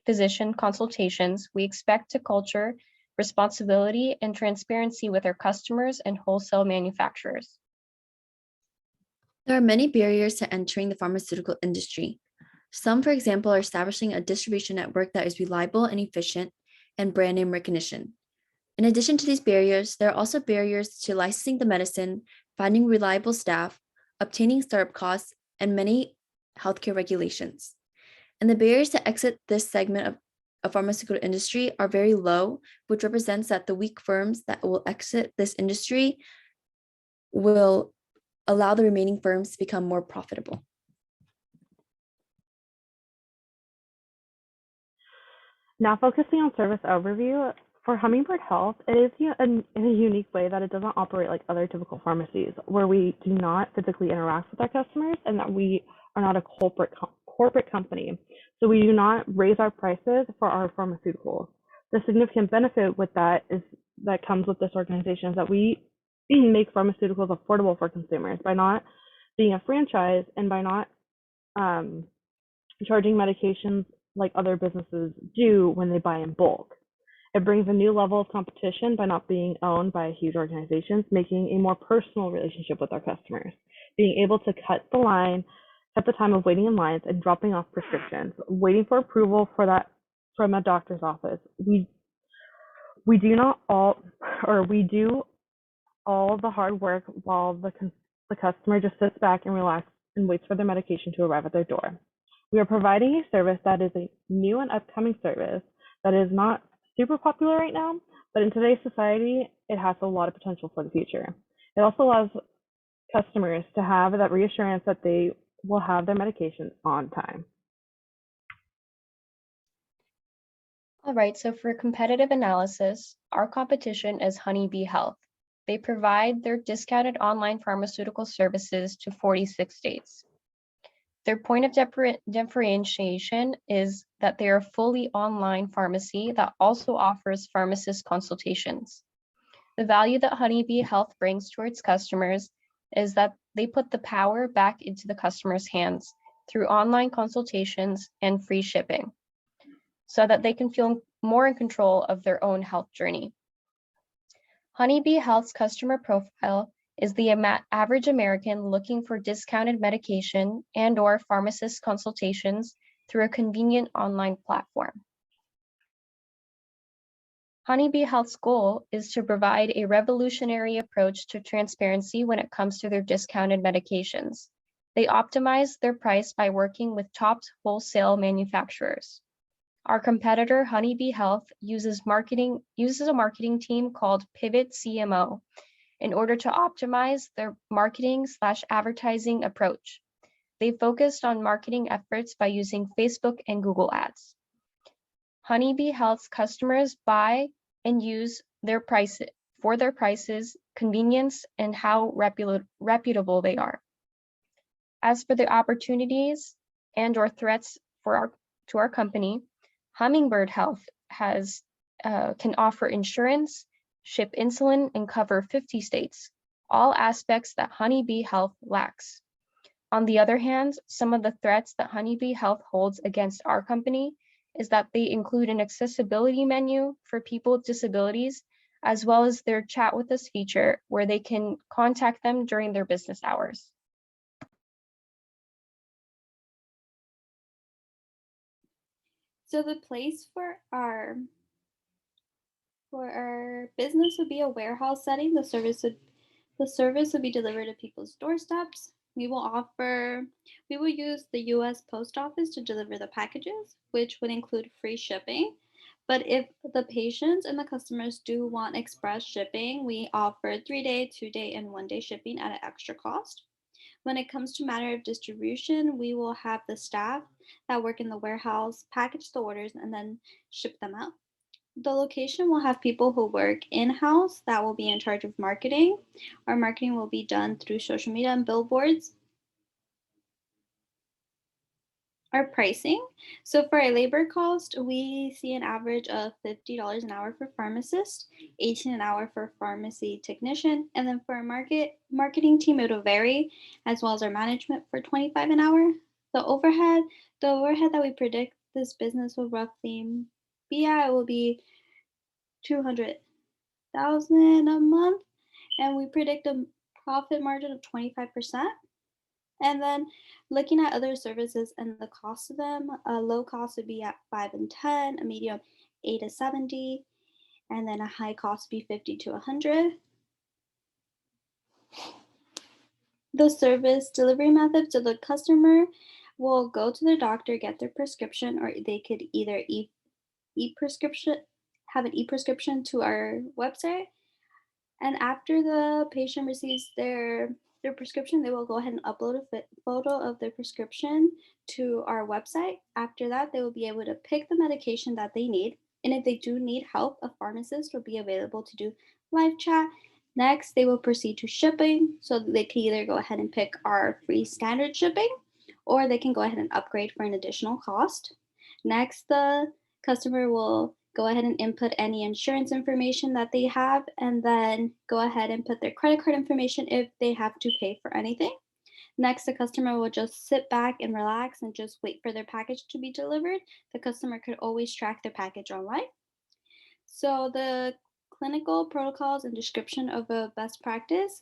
physician consultations, we expect to culture responsibility and transparency with our customers and wholesale manufacturers. There are many barriers to entering the pharmaceutical industry. Some, for example, are establishing a distribution network that is reliable and efficient, and brand name recognition. In addition to these barriers, there are also barriers to licensing the medicine, finding reliable staff, obtaining startup costs, and many healthcare regulations. And the barriers to exit this segment of pharmaceutical industry are very low, which represents that the weak firms that will exit this industry will allow the remaining firms to become more profitable. Now focusing on service overview, for Hummingbird Health, it is in a unique way that it doesn't operate like other typical pharmacies, where we do not physically interact with our customers and that we are not a corporate company. So we do not raise our prices for our pharmaceuticals. The significant benefit with that comes with this organization is that we make pharmaceuticals affordable for consumers by not being a franchise and by not charging medications like other businesses do when they buy in bulk. It brings a new level of competition by not being owned by huge organizations, making a more personal relationship with our customers, being able to cut the time of waiting in lines and dropping off prescriptions, waiting for approval for that from a doctor's office. We do all the hard work while the customer just sits back and relaxes and waits for their medication to arrive at their door. We are providing a service that is a new and upcoming service that is not super popular right now, but in today's society, it has a lot of potential for the future. It also allows customers to have that reassurance that they will have their medications on time. All right, so for competitive analysis, our competition is Honeybee Health. They provide their discounted online pharmaceutical services to 46 states. Their point of differentiation is that they are a fully online pharmacy that also offers pharmacist consultations. The value that Honeybee Health brings to its customers is that they put the power back into the customer's hands through online consultations and free shipping so that they can feel more in control of their own health journey. Honeybee Health's customer profile is the average American looking for discounted medication and/or pharmacist consultations through a convenient online platform. Honeybee Health's goal is to provide a revolutionary approach to transparency when it comes to their discounted medications. They optimize their price by working with top wholesale manufacturers. Our competitor, Honeybee Health, uses a marketing team called Pivot CMO in order to optimize their marketing/advertising approach. They focused on marketing efforts by using Facebook and Google Ads. Honeybee Health's customers buy and use their prices, convenience, and how reputable they are. As for the opportunities and/or threats to our company, Hummingbird Health can offer insurance, ship insulin, and cover 50 states, all aspects that Honeybee Health lacks. On the other hand, some of the threats that Honeybee Health holds against our company is that they include an accessibility menu for people with disabilities, as well as their chat with us feature where they can contact them during their business hours. So the place for our business would be a warehouse setting. The service would be delivered to people's doorsteps. We will use the US Post Office to deliver the packages, which would include free shipping. But if the patients and the customers do want express shipping, we offer 3-day, 2-day, and 1-day shipping at an extra cost. When it comes to matter of distribution, we will have the staff that work in the warehouse package the orders and then ship them out. The location will have people who work in-house that will be in charge of marketing. Our marketing will be done through social media and billboards. Our pricing. So for our labor cost, we see an average of $50 an hour for pharmacist, $18 an hour for pharmacy technician, and then for our marketing team, it'll vary, as well as our management for $25 an hour. The overhead that we predict this business will roughly be at will be $200,000 a month, and we predict a profit margin of 25%. And then looking at other services and the cost of them, a low cost would be at 5 and 10, a medium 8 to 70, and then a high cost would be 50 to 100. The service delivery method, so the customer will go to their doctor, get their prescription, or they could either have an e-prescription to our website. And after the patient receives their prescription, they will go ahead and upload a photo of their prescription to our website. After that, they will be able to pick the medication that they need. And if they do need help, a pharmacist will be available to do live chat. Next, they will proceed to shipping. So they can either go ahead and pick our free standard shipping, or they can go ahead and upgrade for an additional cost. Next, the customer will go ahead and input any insurance information that they have, and then go ahead and put their credit card information if they have to pay for anything. Next, the customer will just sit back and relax and just wait for their package to be delivered. The customer could always track their package online. So the clinical protocols and description of a best practice,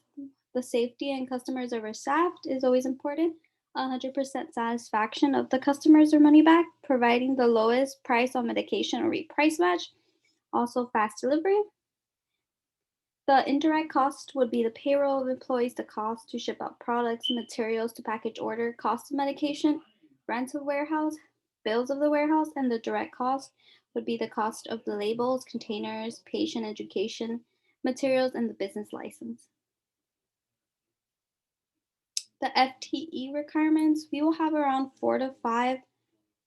the safety and customers overstaffed is always important. 100% satisfaction of the customers or money back, providing the lowest price on medication or price match, also fast delivery. The indirect cost would be the payroll of employees, the cost to ship out products, materials to package order, cost of medication, rent of warehouse, bills of the warehouse, and the direct cost would be the cost of the labels, containers, patient education, materials, and the business license. The FTE requirements, we will have around 4 to 5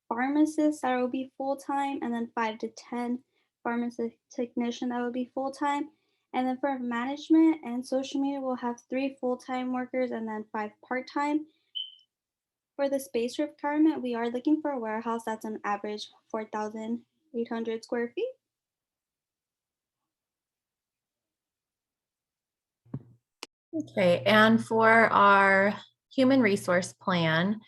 pharmacists that will be full-time, and then 5 to 10 pharmacy technician that will be full-time. And then for management and social media, we'll have 3 full-time workers and then 5 part-time. For the space requirement, we are looking for a warehouse that's an average 4,800 square feet. Okay, and for our human resource plan,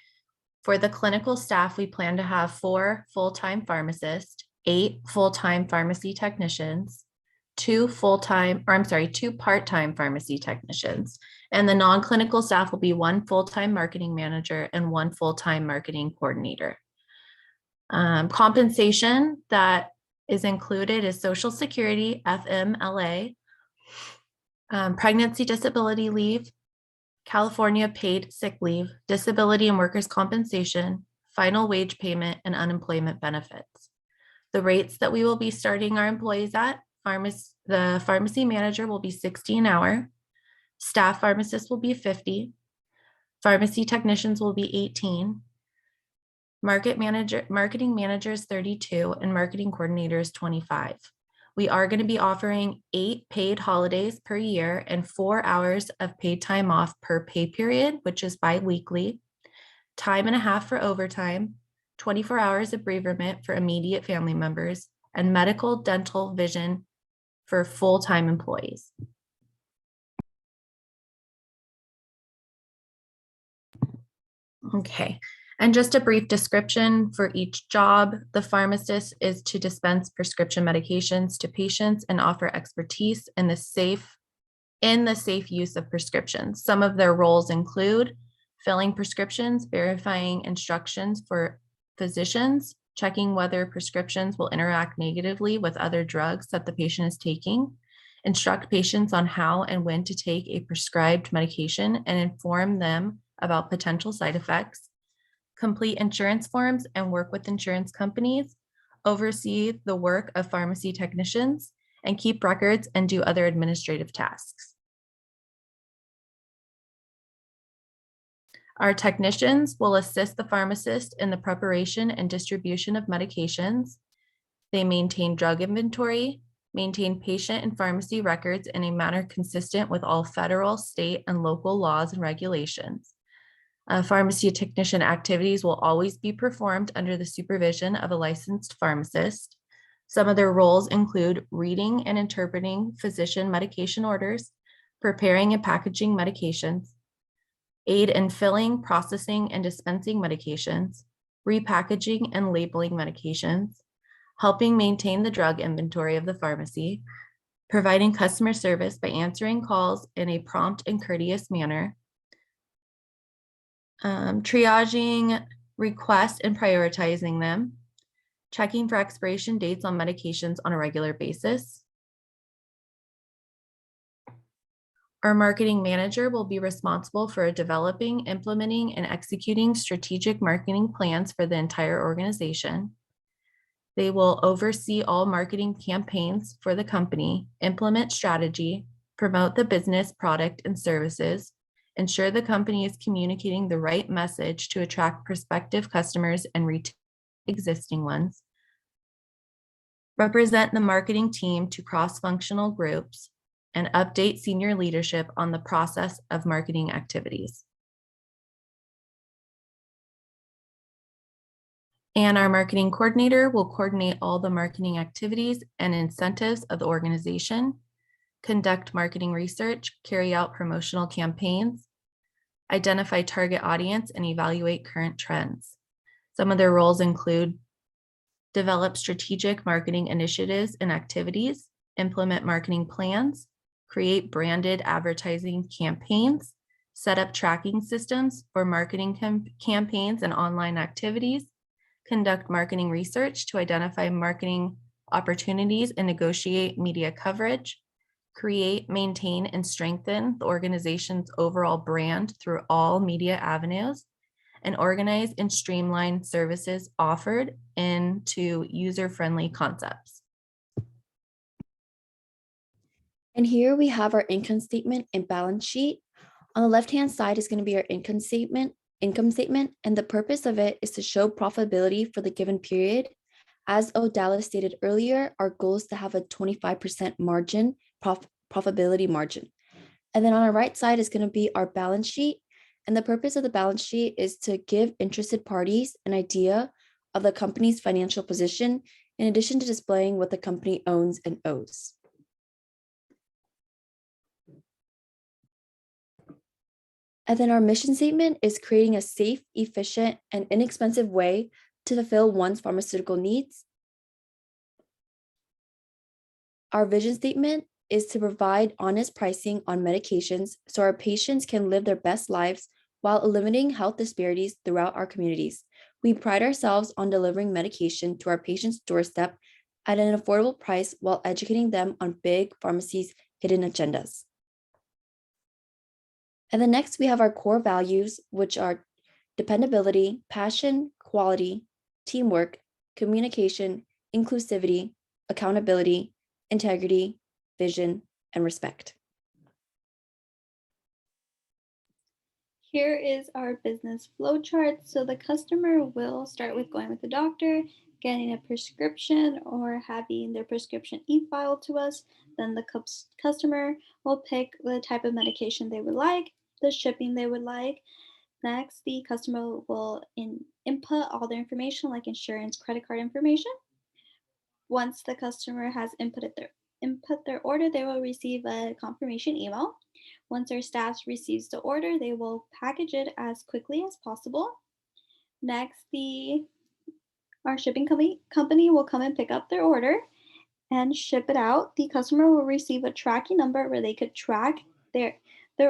for the clinical staff, we plan to have 4 full-time pharmacists, 8 full-time pharmacy technicians, 2 part-time pharmacy technicians, and the non-clinical staff will be 1 full-time marketing manager and 1 full-time marketing coordinator. Compensation that is included is Social Security, FMLA, pregnancy disability leave, California paid sick leave, disability and workers' compensation, final wage payment, and unemployment benefits. The rates that we will be starting our employees at, the pharmacy manager will be $60 an hour, staff pharmacists will be $50, pharmacy technicians will be $18, marketing managers $32, and marketing coordinators $25. We are going to be offering 8 paid holidays per year and 4 hours of paid time off per pay period, which is bi-weekly, time and a half for overtime, 24 hours of bereavement for immediate family members, and medical, dental, vision for full-time employees. Okay. And just a brief description for each job. The pharmacist is to dispense prescription medications to patients and offer expertise in the safe use of prescriptions. Some of their roles include filling prescriptions, verifying instructions for physicians, checking whether prescriptions will interact negatively with other drugs that the patient is taking, instruct patients on how and when to take a prescribed medication, and inform them about potential side effects, complete insurance forms and work with insurance companies, oversee the work of pharmacy technicians, and keep records and do other administrative tasks. Our technicians will assist the pharmacist in the preparation and distribution of medications. They maintain drug inventory, maintain patient and pharmacy records in a manner consistent with all federal, state, and local laws and regulations. Pharmacy technician activities will always be performed under the supervision of a licensed pharmacist. Some of their roles include reading and interpreting physician medication orders, preparing and packaging medications, aid in filling, processing, and dispensing medications, repackaging and labeling medications, helping maintain the drug inventory of the pharmacy, providing customer service by answering calls in a prompt and courteous manner, triaging requests and prioritizing them, checking for expiration dates on medications on a regular basis. Our marketing manager will be responsible for developing, implementing, and executing strategic marketing plans for the entire organization. They will oversee all marketing campaigns for the company, implement strategy, promote the business, product, and services, ensure the company is communicating the right message to attract prospective customers and retain existing ones, represent the marketing team to cross-functional groups, and update senior leadership on the process of marketing activities. And our marketing coordinator will coordinate all the marketing activities and incentives of the organization, conduct marketing research, carry out promotional campaigns, identify target audience, and evaluate current trends. Some of their roles include develop strategic marketing initiatives and activities, implement marketing plans, create branded advertising campaigns, set up tracking systems for marketing campaigns and online activities, conduct marketing research to identify marketing opportunities and negotiate media coverage, create, maintain, and strengthen the organization's overall brand through all media avenues, and organize and streamline services offered into user-friendly concepts. And here we have our income statement and balance sheet. On the left-hand side is going to be our income statement, and the purpose of it is to show profitability for the given period. As Odala stated earlier, our goal is to have a 25% margin, profitability margin. And then on our right side is going to be our balance sheet. And the purpose of the balance sheet is to give interested parties an idea of the company's financial position, in addition to displaying what the company owns and owes. And then our mission statement is creating a safe, efficient, and inexpensive way to fulfill one's pharmaceutical needs. Our vision statement is to provide honest pricing on medications so our patients can live their best lives while eliminating health disparities throughout our communities. We pride ourselves on delivering medication to our patients' doorstep at an affordable price while educating them on big pharmacies' hidden agendas. And then next we have our core values, which are dependability, passion, quality, teamwork, communication, inclusivity, accountability, integrity, vision, and respect. Here is our business flow chart. So the customer will start with going with the doctor, getting a prescription or having their prescription e-filed to us. Then the customer will pick the type of medication they would like, the shipping they would like. Next, the customer will input all their information like insurance, credit card information. Once the customer has input their order, they will receive a confirmation email. Once our staff receives the order, they will package it as quickly as possible. Next, our shipping company will come and pick up their order and ship it out. The customer will receive a tracking number where they could track their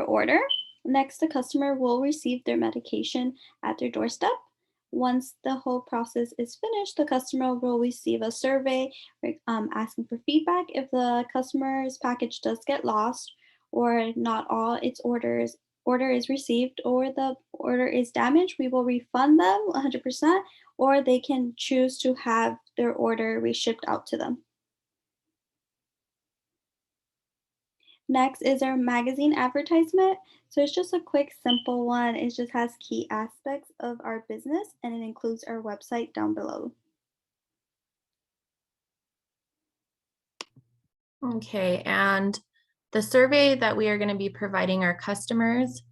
order. Next, the customer will receive their medication at their doorstep. Once the whole process is finished, the customer will receive a survey asking for feedback if the customer's package does get lost or not all its orders order is received or the order is damaged, we will refund them 100%, or they can choose to have their order reshipped out to them. Next is our magazine advertisement. So it's just a quick, simple one. It just has key aspects of our business and it includes our website down below. Okay, and the survey that we are going to be providing our customers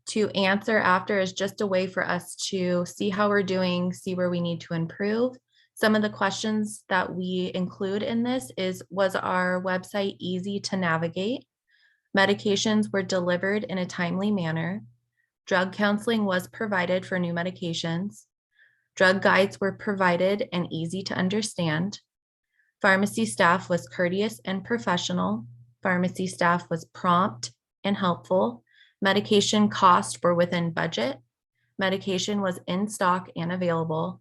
to answer after is just a way for us to see how we're doing, see where we need to improve. Some of the questions that we include in this is, was our website easy to navigate? Medications were delivered in a timely manner. Drug counseling was provided for new medications. Drug guides were provided and easy to understand. Pharmacy staff was courteous and professional. Pharmacy staff was prompt and helpful. Medication costs were within budget. Medication was in stock and available.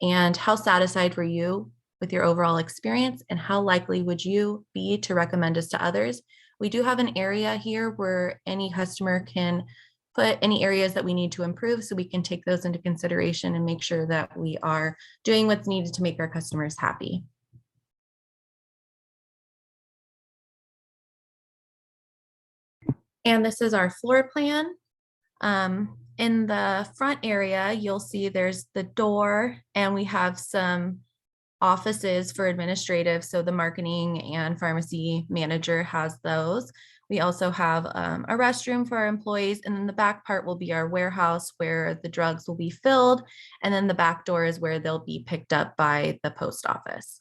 And how satisfied were you with your overall experience, and how likely would you be to recommend us to others? We do have an area here where any customer can put any areas that we need to improve, so we can take those into consideration and make sure that we are doing what's needed to make our customers happy. And this is our floor plan. In the front area, you'll see there's the door, and we have some offices for administrative. So the marketing and pharmacy manager has those. We also have a restroom for our employees, and then the back part will be our warehouse where the drugs will be filled. And then the back door is where they'll be picked up by the post office.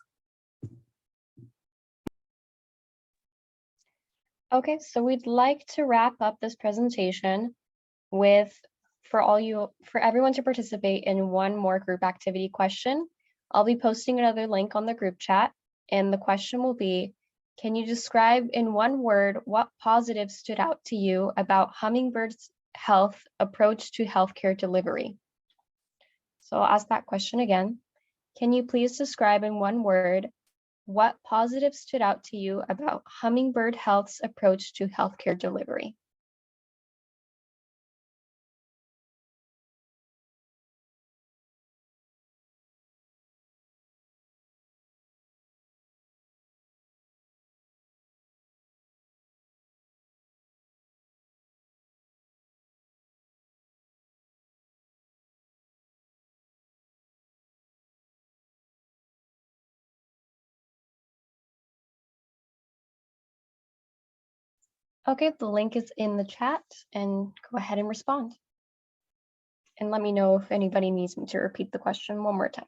Okay, so we'd like to wrap up this presentation with, for everyone to participate in one more group activity question. I'll be posting another link on the group chat, and the question will be, can you describe in one word what positives stood out to you about Hummingbird's health approach to healthcare delivery? So I'll ask that question again. Can you please describe in one word what positives stood out to you about Hummingbird Health's approach to healthcare delivery? Okay, the link is in the chat, and go ahead and respond. And let me know if anybody needs me to repeat the question one more time.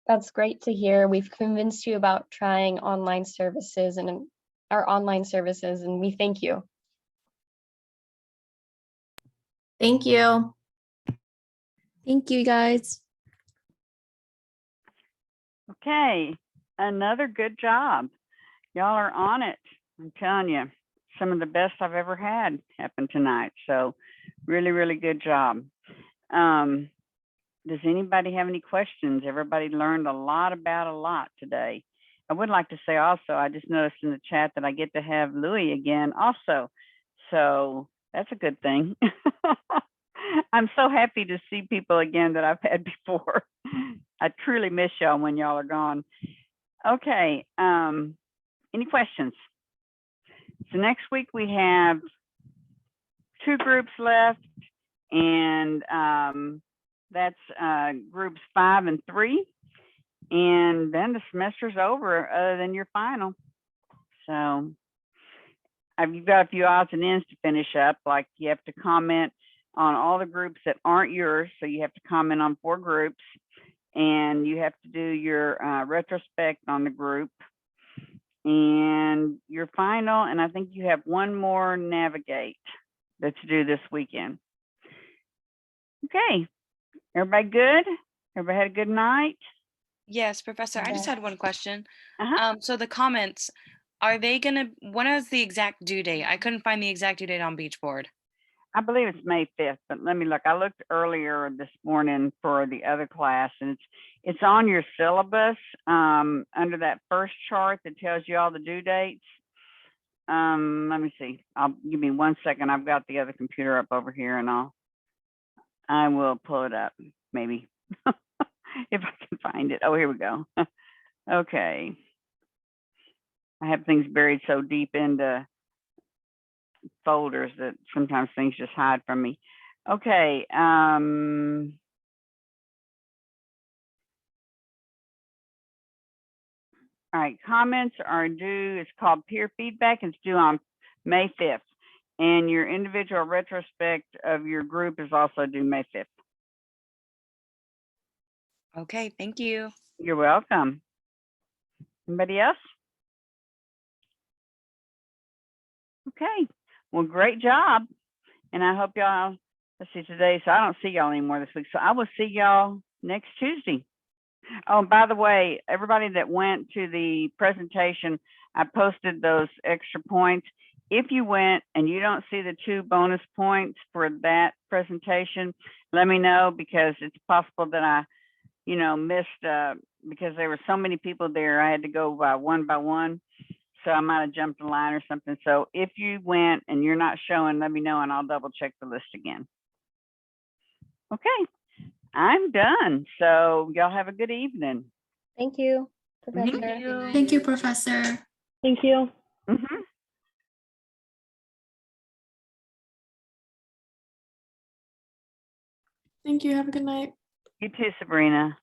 That's great to hear. We've convinced you about trying online services and our online services, and we thank you. Thank you. Thank you, guys. Okay, another good job. Y'all are on it. I'm telling you, some of the best I've ever had happened tonight. So really, really good job. Does anybody have any questions? Everybody learned a lot about a lot today. I would like to say also, I just noticed in the chat that I get to have Louis again also. So that's a good thing. I'm so happy to see people again that I've had before. I truly miss y'all when y'all are gone. Okay, any questions? So next week we have 2 groups left, and that's groups 5 and 3. And then the semester's over other than your final. So you've got a few odds and ends to finish up, like you have to comment on all the groups that aren't yours. So you have to comment on 4 groups, and you have to do your retrospect on the group and your final. And I think you have one more navigate that's due this weekend. Okay, everybody good? Everybody had a good night? Yes, Professor, I just had one question. Uh-huh. So the comments, are they gonna, when is the exact due date? I couldn't find the exact due date on Beach Board. I believe it's May 5th, but let me look. I looked earlier this morning for the other class, and it's on your syllabus under that first chart that tells you all the due dates. Let me see. Give me 1 second. I've got the other computer up over here, and I will pull it up maybe if I can find it. Oh, here we go. Okay. I have things buried so deep into folders that sometimes things just hide from me. Okay. All right, comments are due, it's called peer feedback. It's due on May 5th. And your individual retrospect of your group is also due May 5th. Okay, thank you. You're welcome. Anybody else? Okay, well, great job. And I hope y'all, let's see today, so I don't see y'all anymore this week. So I will see y'all next Tuesday. Oh, and by the way, everybody that went to the presentation, I posted those extra points. If you went and you don't see the 2 bonus points for that presentation, let me know, because it's possible that I, missed, because there were so many people there, I had to go by one. So I might have jumped a line or something. So if you went and you're not showing, let me know and I'll double check the list again. Okay, I'm done. So y'all have a good evening. Thank you, Mhm. Professor. Thank you, Professor. Thank you. Mhm. Thank you. Have a good night. You too, Sabrina.